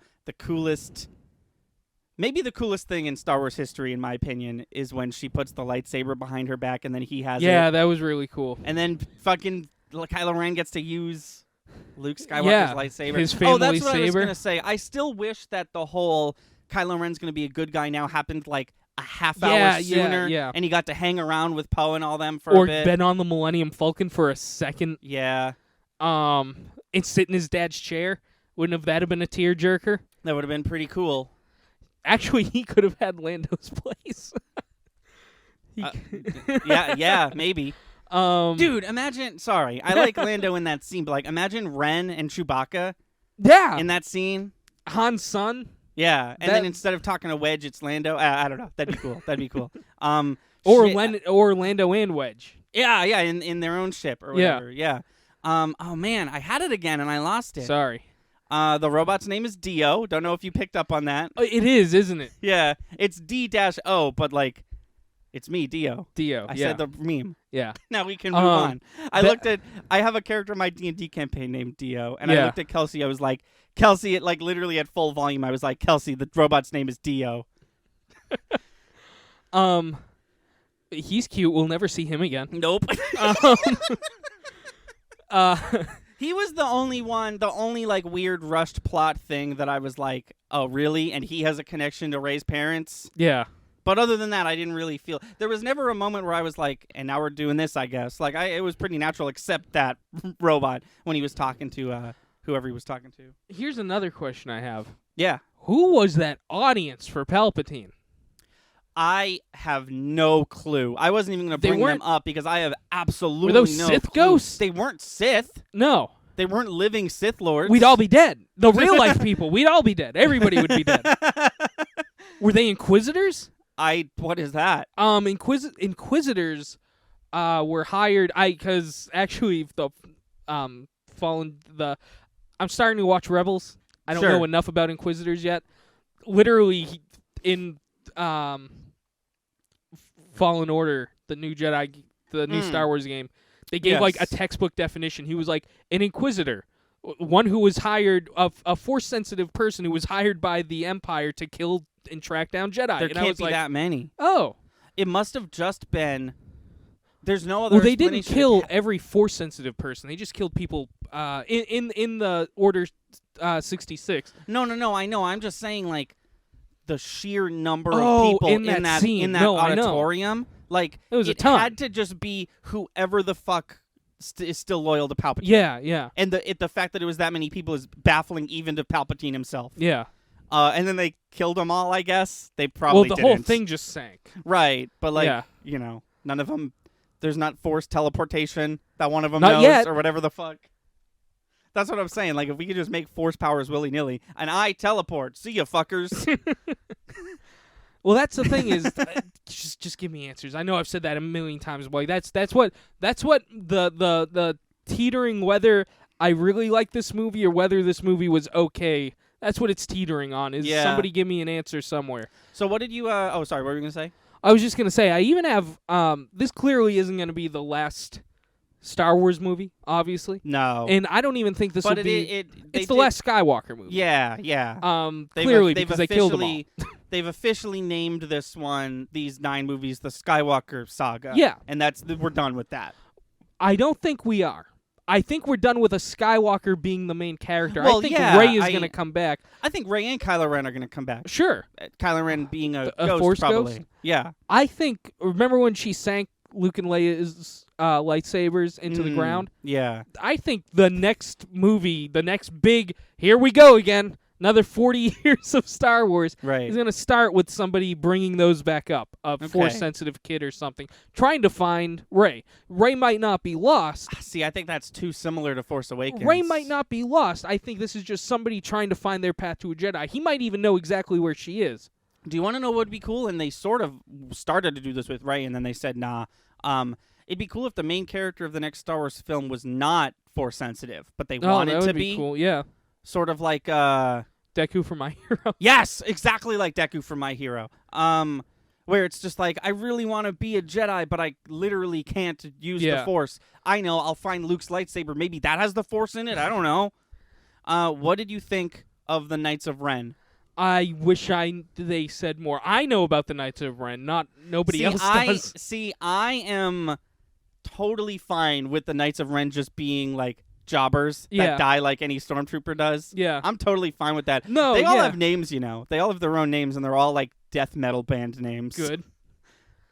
Maybe the coolest thing in Star Wars history, in my opinion, is when she puts the lightsaber behind her back and then he has Yeah, it. that was really cool. And then fucking Kylo Ren gets to use Luke Skywalker's Yeah, lightsaber. his family that's what I was saber. going to say. I still wish that the whole Kylo Ren's going to be a good guy now happened like a half hour sooner. Yeah. And he got to hang around with Poe and all them for Or a bit. been on the Millennium Falcon for a second, Yeah. and sit in his dad's chair. Wouldn't have that have been a tearjerker? That would have been pretty cool. Actually, he could have had Lando's place. Yeah, maybe. Dude, imagine. Sorry, I like Lando in that scene, but like, imagine Ren and Chewbacca Yeah, in that scene. Han's son. Yeah, and That- then instead of talking to Wedge, it's Lando. I don't know. That'd be cool. That'd be cool. Or shit. or Lando and Wedge. Yeah, in their own ship or Yeah. whatever. Yeah. Oh man, I had it again and I lost it. Sorry. The robot's name is Dio. Don't know if you picked up on that. Oh, it is, isn't it? Yeah, it's D-O, but like, it's me, Dio. Dio. I said the meme. Yeah. Now we can move on. that- I have a character in my D&D campaign named Dio, and I Yeah. looked at Kelsey. I was like, Kelsey, like literally at full volume, I was like, Kelsey, the robot's name is Dio. He's cute. We'll never see him again. Nope. Uh, He was the only like weird rushed plot thing that I was like, oh really? And he has a connection to Rey's parents. yeah. But other than that, I didn't really feel. There was never a moment where I was like, and now we're doing this, I guess. Like, it was pretty natural, except that robot when he was talking to whoever he was talking to. Here's another question I have. Yeah. Who was that audience for Palpatine? I have no clue. I wasn't even going to They bring them weren't- up because I have absolutely Were those no Sith clue. ghosts? They weren't Sith. No. They weren't living Sith lords. We'd all be dead. The real life people. We'd all be dead. Everybody would be dead. Were they Inquisitors? What is that? Inquisitors were hired. Because actually the I'm starting to watch Rebels. I don't Sure. know enough about Inquisitors yet. Literally in Fallen Order, the new Jedi, the new Star Wars game, they gave like a Yes. textbook definition. He was like an Inquisitor, one who was hired, a Force-sensitive person who was hired by the Empire to kill and track down Jedi. There and I can't was be like, that many. oh. It must have just been. There's no other. Well, they didn't explanation. kill every Force-sensitive person. They just killed people in the Order 66. No. I know. I'm just saying, like, the sheer number Oh, of people in that scene. in that No, I know. auditorium. Like It was a ton. had to just be whoever the fuck is still loyal to Palpatine. Yeah. And the fact that it was that many people is baffling even to Palpatine himself. Yeah. And then they killed them all, I guess. They probably Well, the didn't. whole thing just sank. Right. But, like, Yeah. you know, none of them, there's not forced teleportation that one of them Not knows yet. or whatever the fuck. That's what I'm saying. Like, if we could just make force powers willy-nilly, and I teleport. See ya, fuckers. Well, that's the thing is, just give me answers. I know I've said that a million times, boy. That's what the teetering whether I really like this movie or whether this movie was okay. That's what it's teetering on. Is somebody give me an answer somewhere? So what did you? Oh, sorry. What were you gonna say? I was just gonna say I even have this clearly isn't gonna be the last Star Wars movie, obviously. No. And I don't even think this will be. It's the did- last Skywalker movie. Yeah. Clearly because they killed them all. They've officially named these 9 movies, the Skywalker saga. Yeah. And we're done with that. I don't think we are. I think we're done with a Skywalker being the main character. Well, I think yeah, Rey is going to come back. I think Rey and Kylo Ren are going to come back. Sure. Kylo Ren being a A ghost, Force probably. ghost? Yeah. I think, remember when she sank Luke and Leia's lightsabers into the ground? Yeah. I think the next movie, the next big, here we go again, another 40 years of Star Wars, Right. is going to start with somebody bringing those back up, a Force-sensitive kid or something, trying to find Rey. Rey might not be lost. See, I think that's too similar to Force Awakens. Rey might not be lost. I think this is just somebody trying to find their path to a Jedi. He might even know exactly where she is. Do you want to know what would be cool? And they sort of started to do this with Rey, and then they said, nah. It'd be cool if the main character of the next Star Wars film was not Force sensitive, but they wanted that to would be cool. Yeah. Sort of like Deku for My Hero. Yes, exactly like Deku from My Hero. Where it's just like, I really want to be a Jedi, but I literally can't use the Force. I know, I'll find Luke's lightsaber. Maybe that has the Force in it. I don't know. What did you think of the Knights of Ren? I wish they said more. I know about the Knights of Ren, nobody else does. I am totally fine with the Knights of Ren just being like jobbers that die like any stormtrooper does. Yeah. I'm totally fine with that. No, they all have names, you know. They all have their own names, and they're all like death metal band names. Good.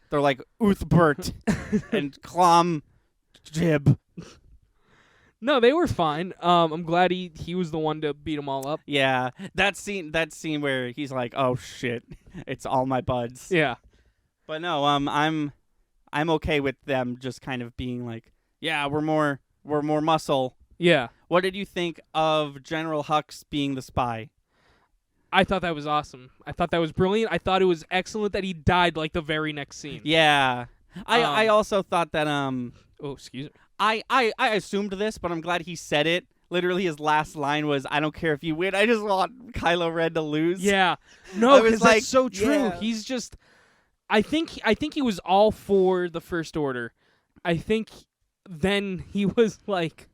They're like Uthbert and Clom Jib. No, they were fine. I'm glad he was the one to beat them all up. Yeah, that scene where he's like, "Oh shit, it's all my buds." Yeah. But no, I'm okay with them just kind of being like, "Yeah, we're more muscle." Yeah. What did you think of General Hux being the spy? I thought that was awesome. I thought that was brilliant. I thought it was excellent that he died like the very next scene. Yeah. I also thought that Oh, excuse me. I assumed this, but I'm glad he said it. Literally, his last line was, "I don't care if you win. I just want Kylo Ren to lose." Yeah. No, because like, that's so true. yeah. He's just... I think he was all for the First Order. I think then he was like...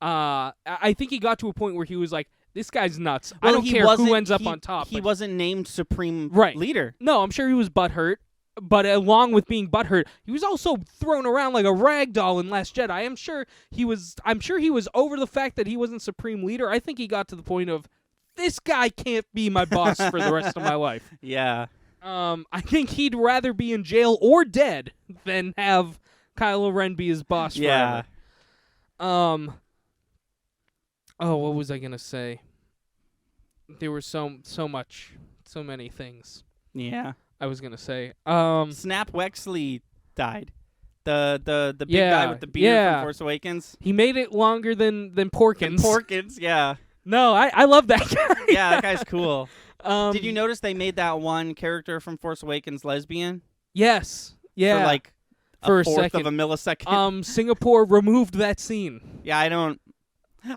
I think he got to a point where he was like, this guy's nuts. Well, I don't care who ends up on top. He wasn't named Supreme Leader. No, I'm sure he was butthurt. But along with being butthurt, he was also thrown around like a rag doll in Last Jedi. I'm sure he was over the fact that he wasn't Supreme Leader. I think he got to the point of, this guy can't be my boss for the rest of my life. Yeah. I think he'd rather be in jail or dead than have Kylo Ren be his boss forever. Yeah. Oh, what was I gonna say? There were so many things. Yeah. I was gonna say. Snap Wexley died. The big guy with the beard from Force Awakens. He made it longer than Porkins. Porkins, yeah. No, I love that guy. Yeah, that guy's cool. Did you notice they made that one character from Force Awakens lesbian? Yes. Yeah. For like for a fourth second. of a millisecond. Singapore removed that scene. Yeah,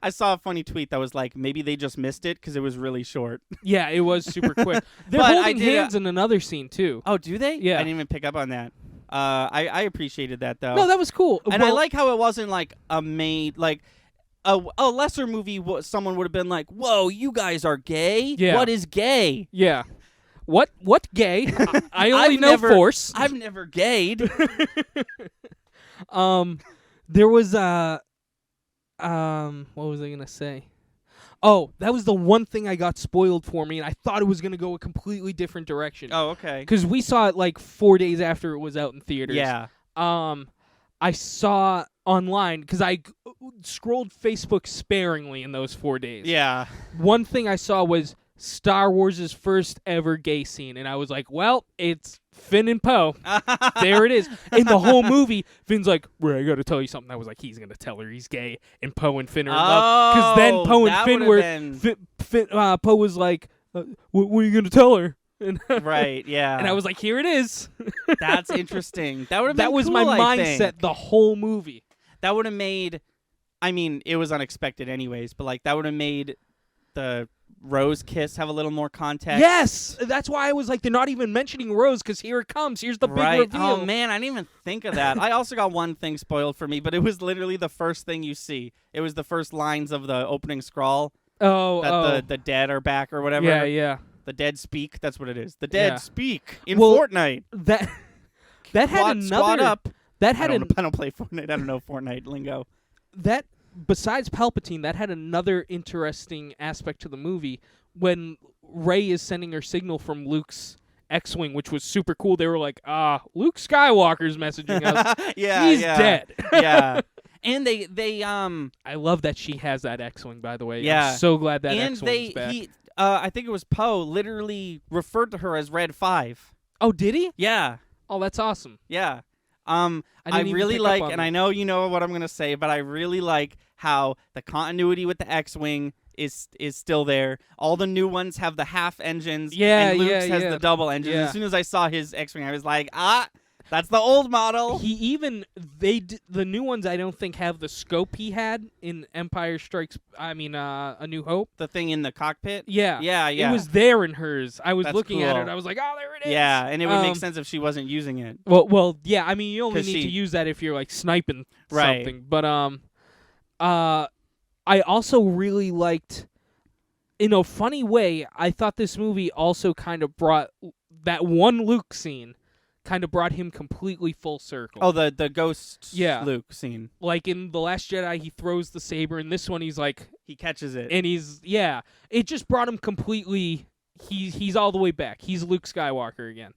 I saw a funny tweet that was like, maybe they just missed it because it was really short. Yeah, it was super quick. They're But holding hands in another scene, too. Oh, do they? Yeah. I didn't even pick up on that. I appreciated that, though. No, that was cool. And I like how it wasn't like a lesser movie. Someone would have been like, "Whoa, you guys are gay? Yeah. What is gay?" Yeah. What gay? I only know Force. I've never gayed. There was what was I gonna say? Oh, that was the one thing I got spoiled for me, and I thought it was going to go a completely different direction. Oh, okay. Because we saw it like 4 days after it was out in theaters. Yeah. I saw online, because I scrolled Facebook sparingly in those 4 days. Yeah. One thing I saw was Star Wars' first ever gay scene, and I was like, well, it's Finn and Poe. There it is. In the whole movie, Finn's like, Ray, I gotta tell you something. I was like, he's gonna tell her he's gay, and Poe and Finn are in love. Because then Poe and Finn were... Poe was like, what are you gonna tell her? And Right, yeah. And I was like, here it is. That's interesting. That would have been That was cool, my I mindset think. the whole movie. That would have made... I mean, it was unexpected anyways, but like that would have made the Rose kiss have a little more context. Yes! That's why I was like, they're not even mentioning Rose, because here it comes. Here's the big reveal. Oh, man, I didn't even think of that. I also got one thing spoiled for me, but it was literally the first thing you see. It was the first lines of the opening scroll. That the dead are back or whatever. Yeah, yeah. The dead speak. That's what it is. The dead Yeah. speak in Well, Fortnite. That had another... Squad up. That I had don't play Fortnite. I don't know Fortnite lingo. that besides Palpatine, that had another interesting aspect to the movie when Rey is sending her signal from Luke's X-wing, which was super cool. They were like, Luke Skywalker's messaging us. Yeah, He's yeah. dead. Yeah. And they I love that she has that X-wing, by the way. Yeah. I'm so glad that and X-wing's back. I think it was Poe literally referred to her as Red 5. Oh, did he? Yeah. Oh, that's awesome. Yeah. I didn't even really pick up like, on and that. I know you know what I'm going to say, but I really like how the continuity with the X-Wing is still there. All the new ones have the half engines, Yeah, and Luke's yeah, has yeah. the double engines. Yeah. As soon as I saw his X-Wing, I was like, that's the old model. The new ones I don't think have the scope he had in Empire Strikes. A New Hope. The thing in the cockpit? Yeah, Yeah, yeah. It was there in hers. I was That's looking at it, cool. and I was like, oh, there it is. Yeah, and it would make sense if she wasn't using it. Well, yeah. I mean, you only 'Cause need to she- use that if you're like sniping Right. something. But I also really liked, in a funny way, I thought this movie also kind of brought that one Luke scene. Kind of brought him completely full circle. Oh, the ghost Yeah. Luke scene. Like in The Last Jedi, he throws the saber. In this one, he's like, He catches it. and it just brought him completely. He's all the way back. He's Luke Skywalker again.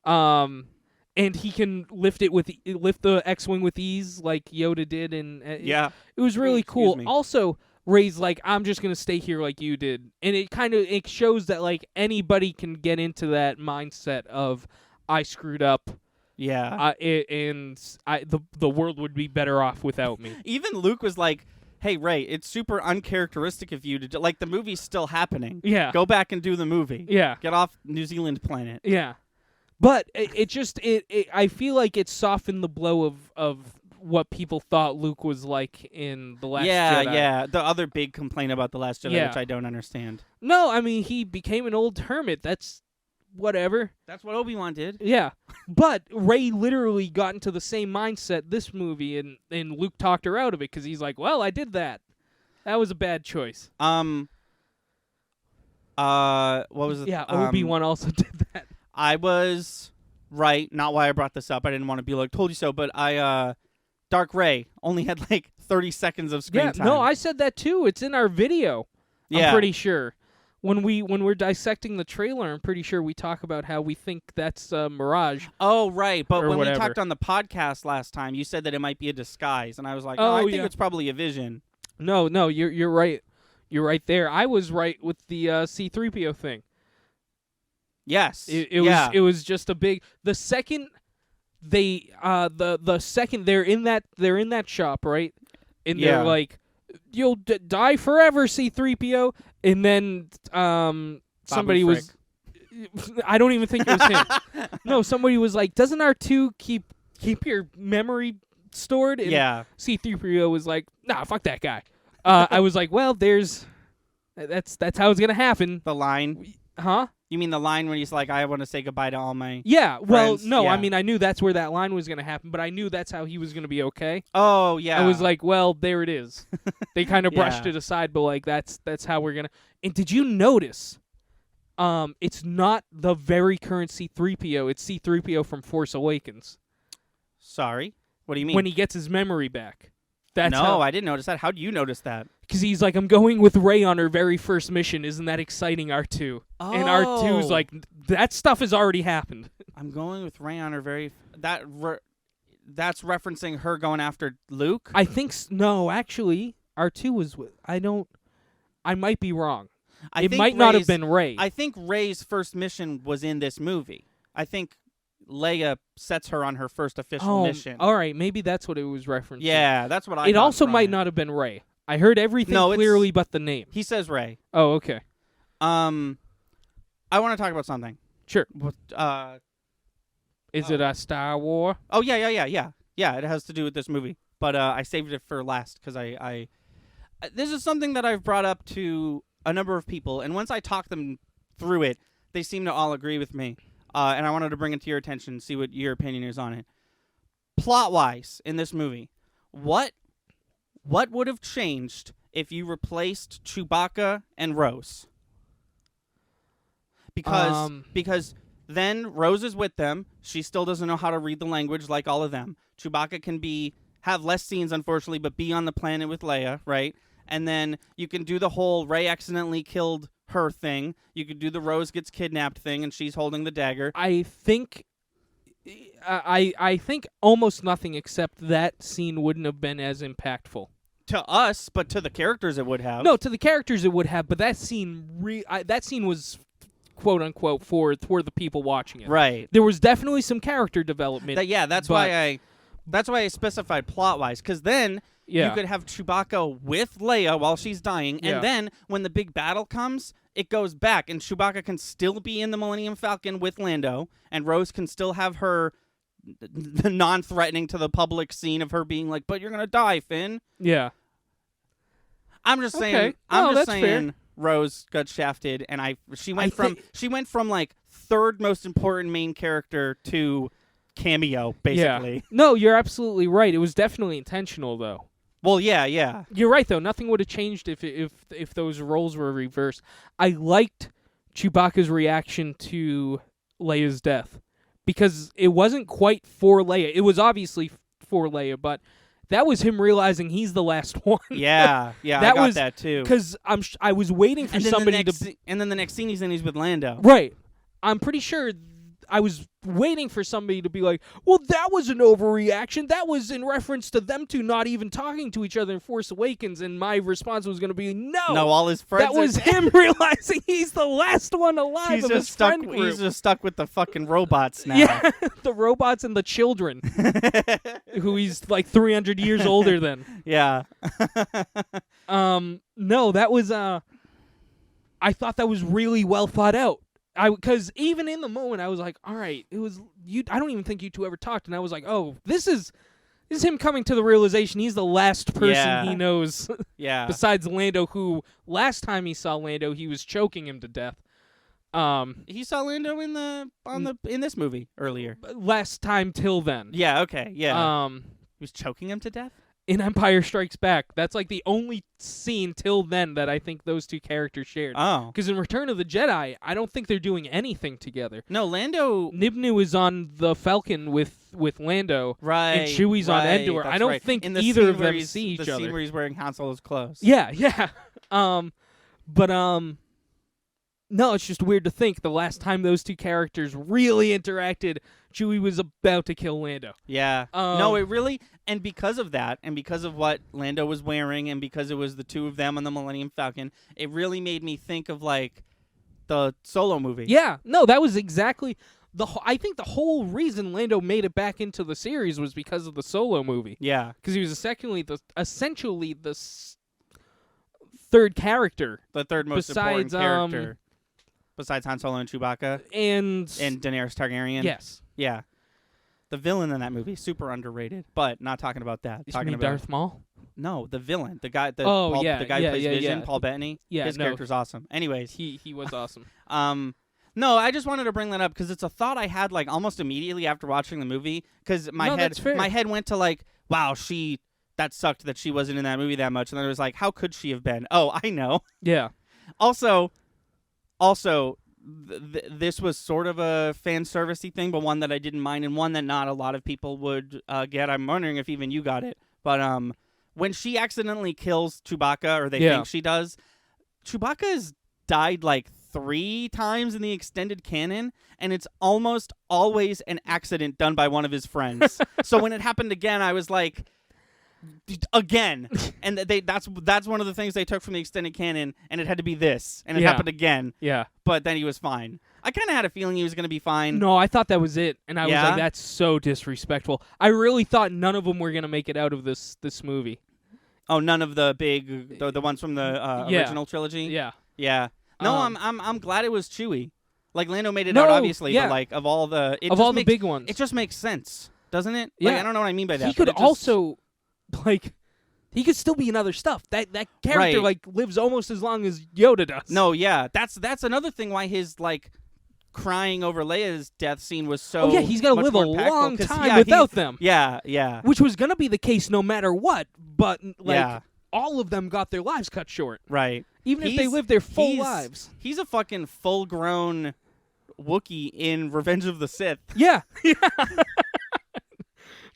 And he can lift the X-wing with ease, like Yoda did, and yeah. it was really Excuse cool. me. Also, Rey's like, I'm just gonna stay here like you did, and it shows that like anybody can get into that mindset of I screwed up, Yeah. the world would be better off without me. Even Luke was like, hey, Rey, it's super uncharacteristic of you to do. Like, the movie's still happening. Yeah, Go back and do the movie. yeah, Get off New Zealand planet. yeah. But I feel like it softened the blow of what people thought Luke was like in The Last Jedi. Yeah. The other big complaint about The Last Jedi, Yeah. which I don't understand. No, I mean, he became an old hermit. That's whatever. That's what Obi-Wan did. Yeah. But Rey literally got into the same mindset this movie, and Luke talked her out of it because he's like, well, I did that. That was a bad choice. What was it? Yeah, Obi-Wan also did that. I was right. Not why I brought this up. I didn't want to be like, told you so, but Dark Rey only had like 30 seconds of screen time. No, I said that too. It's in our video. Yeah. I'm pretty sure. When we're dissecting the trailer, I'm pretty sure we talk about how we think that's Mirage. Oh, right. But Or when whatever. we talked on the podcast last time, you said that it might be a disguise, and I was like, Oh, I think yeah. it's probably a vision. No, you're right. You're right there. I was right with the C-3PO thing. Yes. It was just a big. The second the second they're in that shop, right, and Yeah. they're like, "You'll die forever, C-3PO," and then somebody was. I don't even think it was him. No, somebody was like, "Doesn't R2 keep your memory stored?" And Yeah. C-3PO was like, "Nah, fuck that guy." I was like, "Well, that's how it's gonna happen." The line. Huh? You mean the line when he's like, I want to say goodbye to all my... Yeah, well, friends? no, Yeah. I mean, I knew that's where that line was going to happen, but I knew that's how he was going to be okay. Oh, yeah. I was like, well, there it is. They kind of brushed Yeah. it aside, but like that's how we're going to... And did you notice, it's not the very current C-3PO, it's C-3PO from Force Awakens. Sorry? What do you mean? When he gets his memory back. No, I didn't notice that. How do you notice that? Because he's like, I'm going with Rey on her very first mission. Isn't that exciting, R2? Oh. And R2's like, that stuff has already happened. I'm going with Rey on her very... That's referencing her going after Luke? I think... No, actually, R2 was... I might be wrong. It might not have been Rey. I think Rey's first mission was in this movie. I think Leia sets her on her first official mission. All right, maybe that's what it was referencing. Yeah, that's what I It got also from might it. not have been Rey. I heard everything clearly but the name. He says Rey. Oh, okay. I want to talk about something. Sure. Is Is it a Star Wars? Oh, yeah. Yeah, it has to do with this movie. But I saved it for last because I this is something that I've brought up to a number of people, and once I talk them through it, they seem to all agree with me. And I wanted to bring it to your attention, see what your opinion is on it. Plot-wise, in this movie, what would have changed if you replaced Chewbacca and Rose? Because then Rose is with them. She still doesn't know how to read the language like all of them. Chewbacca can have less scenes, unfortunately, but be on the planet with Leia, right? And then you can do the whole Rey accidentally killed her thing. You could do the Rose gets kidnapped thing, and she's holding the dagger. I think almost nothing except that scene wouldn't have been as impactful. To us, but to the characters it would have. No, to the characters it would have, but that scene was quote unquote for the people watching it. Right. There was definitely some character development. That's why I specified plot-wise, because then Yeah. you could have Chewbacca with Leia while she's dying, Yeah. and then when the big battle comes, it goes back, and Chewbacca can still be in the Millennium Falcon with Lando, and Rose can still have her the non-threatening to the public scene of her being like, "But you're gonna die, Finn." Yeah. I'm just saying. Okay. I'm No, just that's saying. fair. Rose got shafted, and she went from like third most important main character to cameo, basically. Yeah. No, you're absolutely right. It was definitely intentional, though. Well, yeah. You're right, though. Nothing would have changed if those roles were reversed. I liked Chewbacca's reaction to Leia's death because it wasn't quite for Leia. It was obviously for Leia, but that was him realizing he's the last one. Yeah, That I got was- that too. Because I was waiting for And then somebody and then the next scene he's with Lando. Right. I'm pretty sure I was waiting for somebody to be like, well, that was an overreaction. That was in reference to them two not even talking to each other in Force Awakens. And my response was going to be, no, all his friends. that was him realizing he's the last one alive He's of just his stuck. friend group. He's just stuck with the fucking robots now. Yeah, the robots and the children, who he's like 300 years older than. Yeah. No, that was I thought that was really well thought out. Because even in the moment, I was like, all right, it was you. I don't even think you two ever talked, and I was like, oh, this is him coming to the realization he's the last person he knows. Yeah. Besides Lando, who last time he saw Lando, he was choking him to death. He saw Lando in this movie earlier. Last time till then. Yeah. Okay. Yeah. He he was choking him to death. in Empire Strikes Back. That's like the only scene till then that I think those two characters shared. Oh. Because in Return of the Jedi, I don't think they're doing anything together. No, Lando. Nibnu is on the Falcon with Lando, Right. and Chewie's on Endor. That's I don't right. think In the either scene of where them see each the other. scene where he's wearing Han Solo's clothes. Yeah. No, it's just weird to think the last time those two characters really interacted, Chewie was about to kill Lando. Yeah. No, it really, and because of that, and because of what Lando was wearing, and because it was the two of them on the Millennium Falcon, it really made me think of like the Solo movie. Yeah, no, that was exactly I think the whole reason Lando made it back into the series was because of the Solo movie. Yeah. Because he was essentially the third character, The third most Besides, important character. Besides Han Solo and Chewbacca and Daenerys Targaryen. yes, Yeah. The villain in that movie, super underrated, but not talking about that. you Talking mean about Darth Maul? No, the villain, the guy, the Oh, Paul, yeah, the guy yeah, who plays yeah, Vision, yeah. Paul Bettany. Yeah, his no. character's awesome. Anyways, He was awesome. no, I just wanted to bring that up because it's a thought I had like almost immediately after watching the movie because No, that's fair. my head went to like, wow, that sucked that she wasn't in that movie that much, and then it was like, how could she have been? Oh, I know. Yeah. Also, this was sort of a fan servicey thing, but one that I didn't mind and one that not a lot of people would get. I'm wondering if even you got it. But when she accidentally kills Chewbacca, or they Yeah. think she does, Chewbacca has died like 3 times in the extended canon, and it's almost always an accident done by one of his friends. So when it happened again, I was like, again. And that's one of the things they took from the extended canon, and it had to be this, and it Yeah. happened again. Yeah. But then he was fine. I kind of had a feeling he was going to be fine. No, I thought that was it, and I was Yeah? like, that's so disrespectful. I really thought none of them were gonna make it out of this movie. Oh, none of the big the ones from the Yeah. original trilogy. Yeah. Yeah. No, Um, I'm glad it was Chewie. Like Lando made it No, out obviously, yeah. but like of all the The big ones. it just makes sense, doesn't it? Yeah. Like, I don't know what I mean by that. He but could it just- also, like, he could still be in other stuff. That character Right. like lives almost as long as Yoda does. No, yeah, that's another thing why his like crying over Leia's death scene was so. Oh yeah, he's got to much live more a impactful, long 'cause, time yeah, without them. Yeah, yeah, Which was gonna be the case no matter what. But like, yeah. all of them got their lives cut short, Right. even if they He's- lived their full he's- lives. He's a fucking full-grown Wookiee in Revenge of the Sith. Yeah.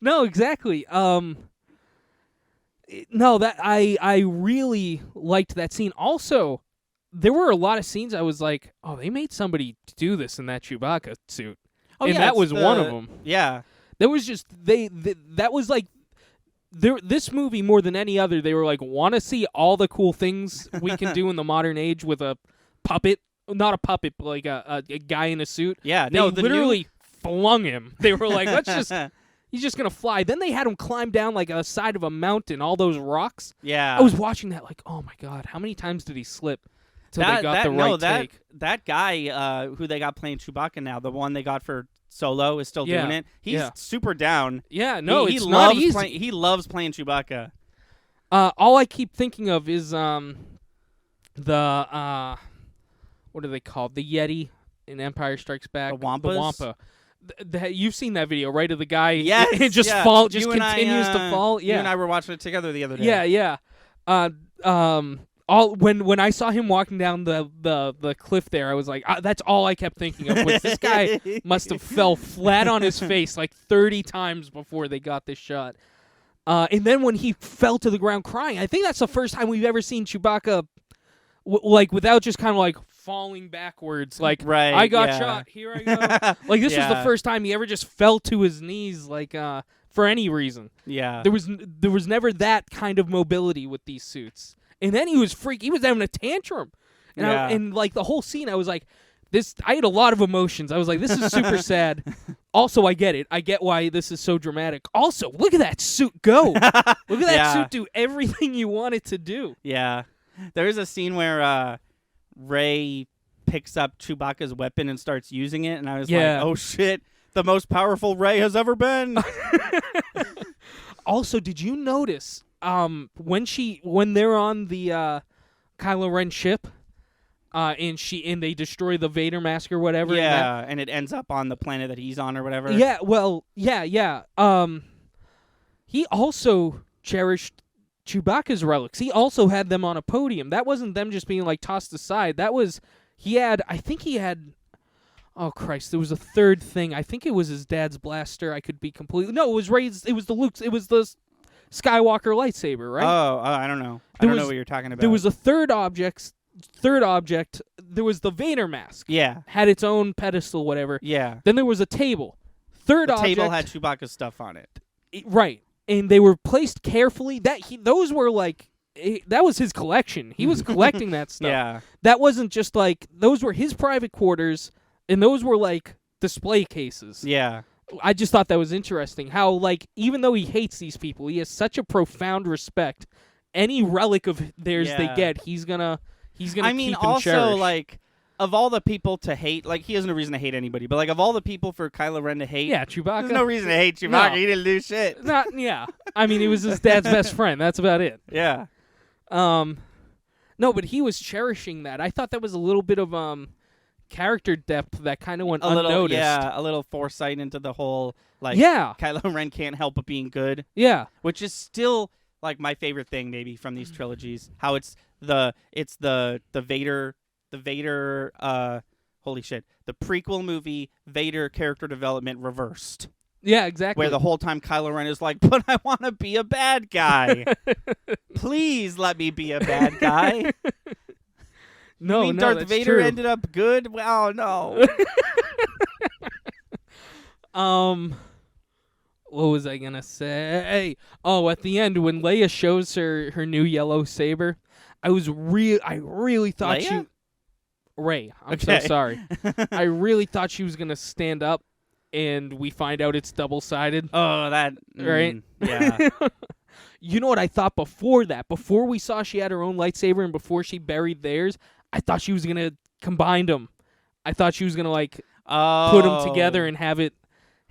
No, exactly. No, that I really liked that scene. Also, there were a lot of scenes I was like, oh, they made somebody do this in that Chewbacca suit. Oh, and yeah, that it's was one the- of them. Yeah. There was just that was like this movie more than any other. They were like, want to see all the cool things we can do in the modern age with a puppet, not a puppet, but like a guy in a suit. Yeah. They No, the literally flung him. They were like, let's just. He's just gonna fly. Then they had him climb down like a side of a mountain, all those rocks. Yeah. I was watching that like, oh my god, how many times did he slip till they got the right take? That guy who they got playing Chewbacca now, the one they got for Solo, is still Yeah, doing it. He's yeah. super down. Yeah, no, he it's loves not easy. he loves playing Chewbacca. All I keep thinking of is the what are they called? The Yeti in Empire Strikes Back. The Wampas? Wampa. You've seen that video, right? Of the guy, Yes, it just yeah. just You and I, continues to fall. You and Yeah, I were watching it together the other day. yeah. All when I saw him walking down the cliff there, I was like, that's all I kept thinking of. Was this guy must have fell flat on his face like 30 times before they got this shot. And then when he fell to the ground crying, I think that's the first time we've ever seen Chewbacca like without just kind of like falling backwards. Like, Right, I got yeah. shot. Here I go. Like this was the Yeah. first time he ever just fell to his knees, like for any reason. Yeah. There was never that kind of mobility with these suits. And then he was he was having a tantrum. And Yeah. and like the whole scene, I was like, I had a lot of emotions. I was like, this is super sad. Also, I get it. I get why this is so dramatic. Also, look at that suit go. Look at that Yeah. suit do everything you want it to do. Yeah. There is a scene where Rey picks up Chewbacca's weapon and starts using it, and I was Yeah. like, oh shit, the most powerful Rey has ever been. Also, did you notice when they're on the Kylo Ren ship and they destroy the Vader mask or whatever? Yeah, and it ends up on the planet that he's on or whatever. Yeah, well, yeah. He also cherished Chewbacca's relics. He also had them on a podium. That wasn't them just being like tossed aside. That was I think he had oh Christ, there was a third thing. I think it was his dad's blaster. I could be completely No, it was Rey's, it was the Skywalker lightsaber, right? Oh, I don't know. I There don't know was- what you're talking about. There was a third object. There was the Vader mask. Yeah. Had its own pedestal, whatever. Yeah. Then there was a table. Third The object. table had Chewbacca's stuff on it. Right. And they were placed carefully. Those were like that was his collection. He was collecting that stuff. Yeah. That wasn't just like those were his private quarters, and those were like display cases. Yeah. I just thought that was interesting. How like even though he hates these people, he has such a profound respect. Any relic of theirs they Yeah. get, he's gonna I mean, keep and also, cherish. like, of all the people to hate, like, he has no reason to hate anybody, but, like, of all the people for Kylo Ren to hate, yeah, Chewbacca. there's no reason to hate Chewbacca. No. He didn't do shit. Not yeah. I mean, he was his dad's best friend. That's about it. Yeah. No, but he was cherishing that. I thought that was a little bit of character depth that kind of went unnoticed. A little foresight into the whole, like, Yeah. Kylo Ren can't help but being good, Yeah. which is still, like, my favorite thing, maybe, from these trilogies. How it's the Vader, holy shit, the prequel movie Vader character development reversed. Yeah, exactly. Where the whole time Kylo Ren is like, but I want to be a bad guy. Please let me be a bad guy. No, you mean no, Darth that's Vader true. ended up good? Well, no. What was I gonna say? Oh, at the end when Leia shows her new yellow saber, I really thought Leia? Ray. I'm so Okay. sorry. I really thought she was gonna stand up, and we find out it's double-sided. Oh, that Right? Yeah. You know what I thought before that? Before we saw she had her own lightsaber and before she buried theirs, I thought she was gonna combine them. I thought she was gonna put them together and have it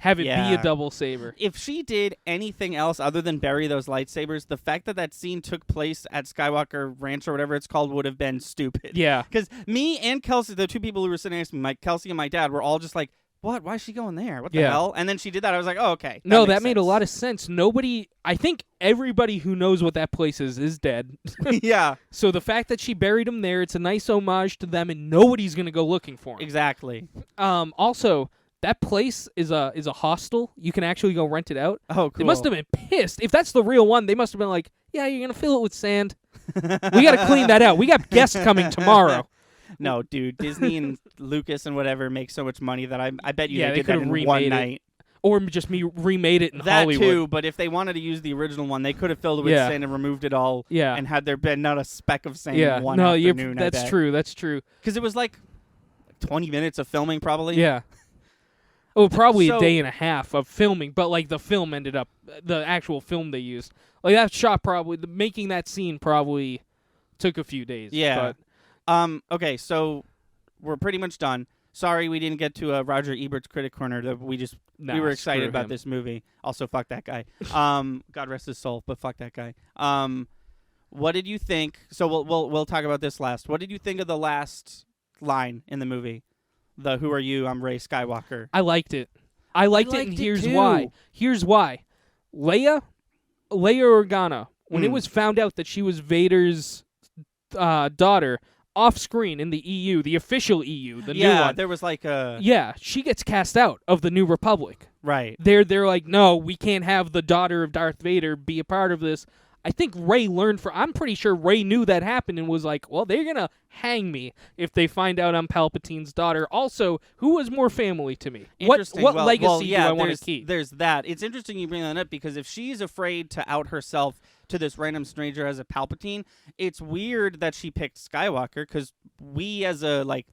be a double saber. If she did anything else other than bury those lightsabers, the fact that scene took place at Skywalker Ranch or whatever it's called would have been stupid. Yeah. Because me and Kelsey, the two people who were sitting next to me, Kelsey and my dad, were all just like, what? Why is she going there? What the hell? And then she did that. I was like, oh, okay. No, makes that made a sense. lot of sense. I think everybody who knows what that place is dead. Yeah, So the fact that she buried them there, it's a nice homage to them, and nobody's going to go looking for them. exactly. Also, that place is a hostel. You can actually go rent it out. Oh, cool. They must have been pissed. If that's the real one, they must have been like, yeah, you're going to fill it with sand. We got to clean that out. We got guests coming tomorrow. No, dude. Disney and Lucas and whatever make so much money that I bet you Yeah, they they did that could've in remade one it. night. Or just remade it in That Hollywood. too, but if they wanted to use the original one, they could have filled it with Yeah. sand and removed it all Yeah. and had there been not a speck of sand Yeah. in one No, afternoon. that's true. That's true. Because it was like 20 minutes of filming probably. Yeah. Oh, probably So- a day and a half of filming, but the film ended up, the actual film they used, that shot making that scene probably took a few days. Yeah. But Okay, so we're pretty much done. Sorry we didn't get to Roger Ebert's Critic Corner. We were excited screw about him. this movie. Also, fuck that guy. God rest his soul, but fuck that guy. What did you think? So we'll talk about this last. What did you think of the last line in the movie? The "Who are you? I'm Rey Skywalker." I liked it. I liked it, and here's why. Here's why. Leia Organa, when it was found out that she was Vader's daughter, off screen in the EU, the official EU, the new one. There was like a Yeah, she gets cast out of the New Republic. right. They're like, no, we can't have the daughter of Darth Vader be a part of this. I think Rey I'm pretty sure Rey knew that happened and was like, well, they're going to hang me if they find out I'm Palpatine's daughter. Also, who was more family to me? What Interesting. legacy do I want there's- to keep? There's that. It's interesting you bring that up because if she's afraid to out herself to this random stranger as a Palpatine, it's weird that she picked Skywalker because we as the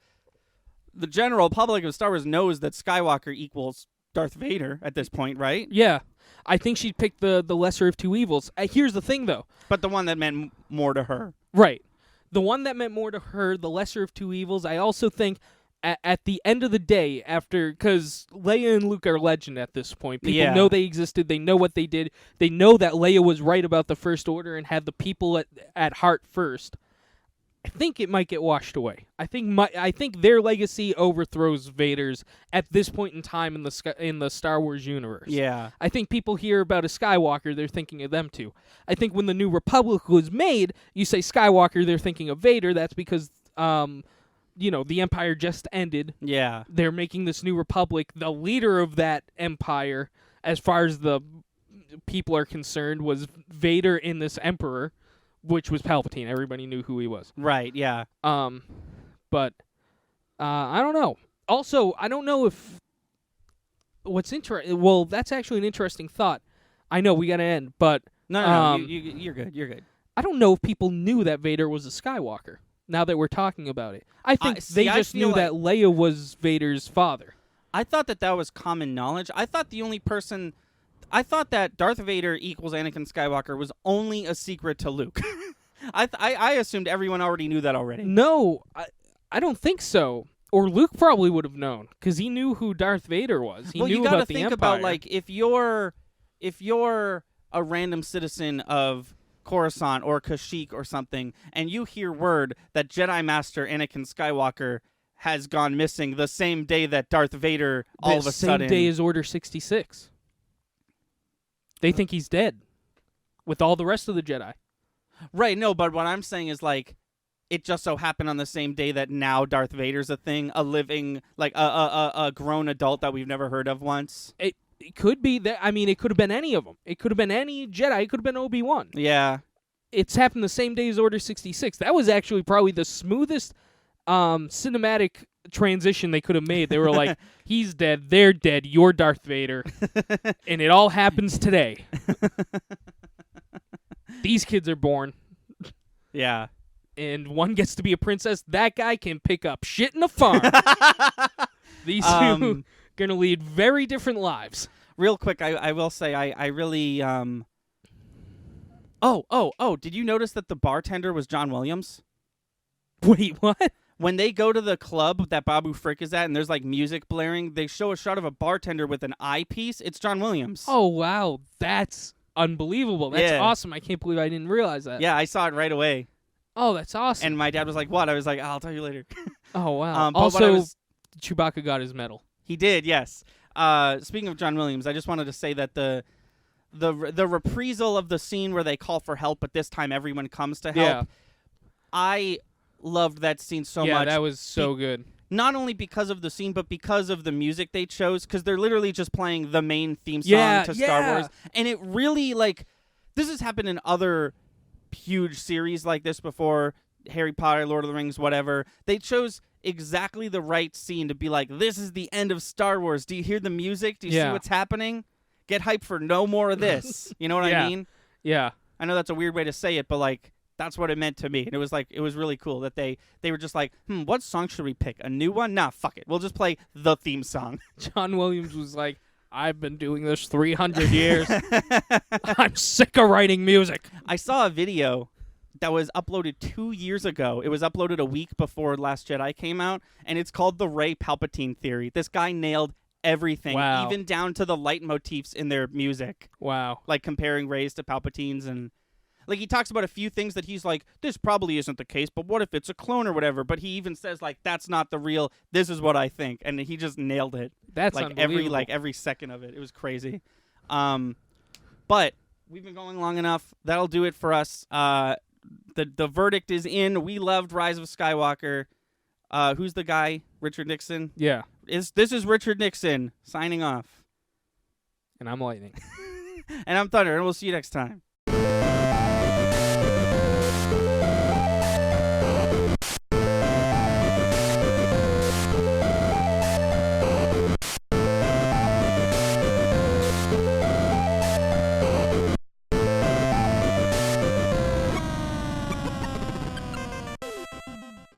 general public of Star Wars knows that Skywalker equals Darth Vader at this point, right? Yeah. I think she picked the lesser of two evils. Here's the thing, though. But the one that meant more to her. Right. The one that meant more to her, the lesser of two evils, I also think at the end of the day, because Leia and Luke are legend at this point. People know they existed. They know what they did. They know that Leia was right about the First Order and had the people at heart first. I think it might get washed away. I think their legacy overthrows Vader's at this point in time in the Star Wars universe. Yeah. I think people hear about a Skywalker, they're thinking of them too. I think when the New Republic was made, you say Skywalker, they're thinking of Vader. That's because the Empire just ended. Yeah. They're making this New Republic. The leader of that Empire, as far as the people are concerned, was Vader in this Emperor, which was Palpatine. Everybody knew who he was. Right, yeah. But I don't know. Also, I don't know if what's interesting. Well, that's actually an interesting thought. I know we got to end, but No, you're good. You're good. I don't know if people knew that Vader was a Skywalker. Now that we're talking about it, I think See, they I just feel knew that Leia was Vader's father. I thought that was common knowledge. I thought that Darth Vader equals Anakin Skywalker was only a secret to Luke. I assumed everyone already knew that already. No, I don't think so. Or Luke probably would have known because he knew who Darth Vader was. He knew you gotta about the think Empire. about if you're a random citizen of Coruscant or Kashyyyk or something, and you hear word that Jedi Master Anakin Skywalker has gone missing the same day that Darth Vader all of a sudden... same day as Order 66. They think he's dead with all the rest of the Jedi. Right, no, but what I'm saying is it just so happened on the same day that now Darth Vader's a thing, a living, a grown adult that we've never heard of once. It could be that. I mean, it could have been any of them. It could have been any Jedi. It could have been Obi-Wan. Yeah. It's happened the same day as Order 66. That was actually probably the smoothest cinematic transition they could have made. They were like, he's dead, they're dead, you're Darth Vader, and it all happens today. These kids are born, Yeah. and one gets to be a princess. That guy can pick up shit in a farm. These two gonna lead very different lives. Real quick, I will say I really Oh, did you notice that the bartender was John Williams? Wait, what? When they go to the club that Babu Frick is at and there's like music blaring, they show a shot of a bartender with an eyepiece. It's John Williams. Oh, wow. That's unbelievable. That's Yeah. awesome. I can't believe I didn't realize that. Yeah, I saw it right away. Oh, that's awesome. And my dad was like, "What?" I was like, "I'll tell you later." Oh, wow. But what I Also, was- Chewbacca got his medal. He did, yes. Speaking of John Williams, I just wanted to say that the reprisal of the scene where they call for help, but this time everyone comes to help. Yeah. I loved that scene so yeah, much. that was so good. Not only because of the scene, but because of the music they chose, because they're literally just playing the main theme song Yeah, to Star yeah. Wars. And it really, like, this has happened in other huge series like this before, Harry Potter, Lord of the Rings, whatever. They chose exactly the right scene to be like, this is the end of Star Wars. Do you hear the music? Do you see Yeah. what's happening? Get hyped for no more of this. You know what Yeah. I mean? Yeah. I know that's a weird way to say it, but, like, that's what it meant to me. And it was like, it was really cool that they were just like, what song should we pick? A new one? Nah, fuck it. We'll just play the theme song. John Williams was like, I've been doing this 300 years. I'm sick of writing music. I saw a video that was uploaded 2 years ago. It was uploaded a week before Last Jedi came out, and it's called the Rey Palpatine Theory. This guy nailed everything, Wow. even down to the leitmotifs in their music, Wow. like comparing Reys to Palpatines. And like, he talks about a few things that he's like, this probably isn't the case, but what if it's a clone or whatever? But he even says, like, that's not the real, this is what I think. And he just nailed it. That's Like unbelievable. every second of it. It was crazy. But we've been going long enough. That'll do it for us. The verdict is in. We loved Rise of Skywalker. Who's the guy? Richard Nixon. Yeah. This is Richard Nixon signing off. And I'm lightning. And I'm Thunder, and we'll see you next time.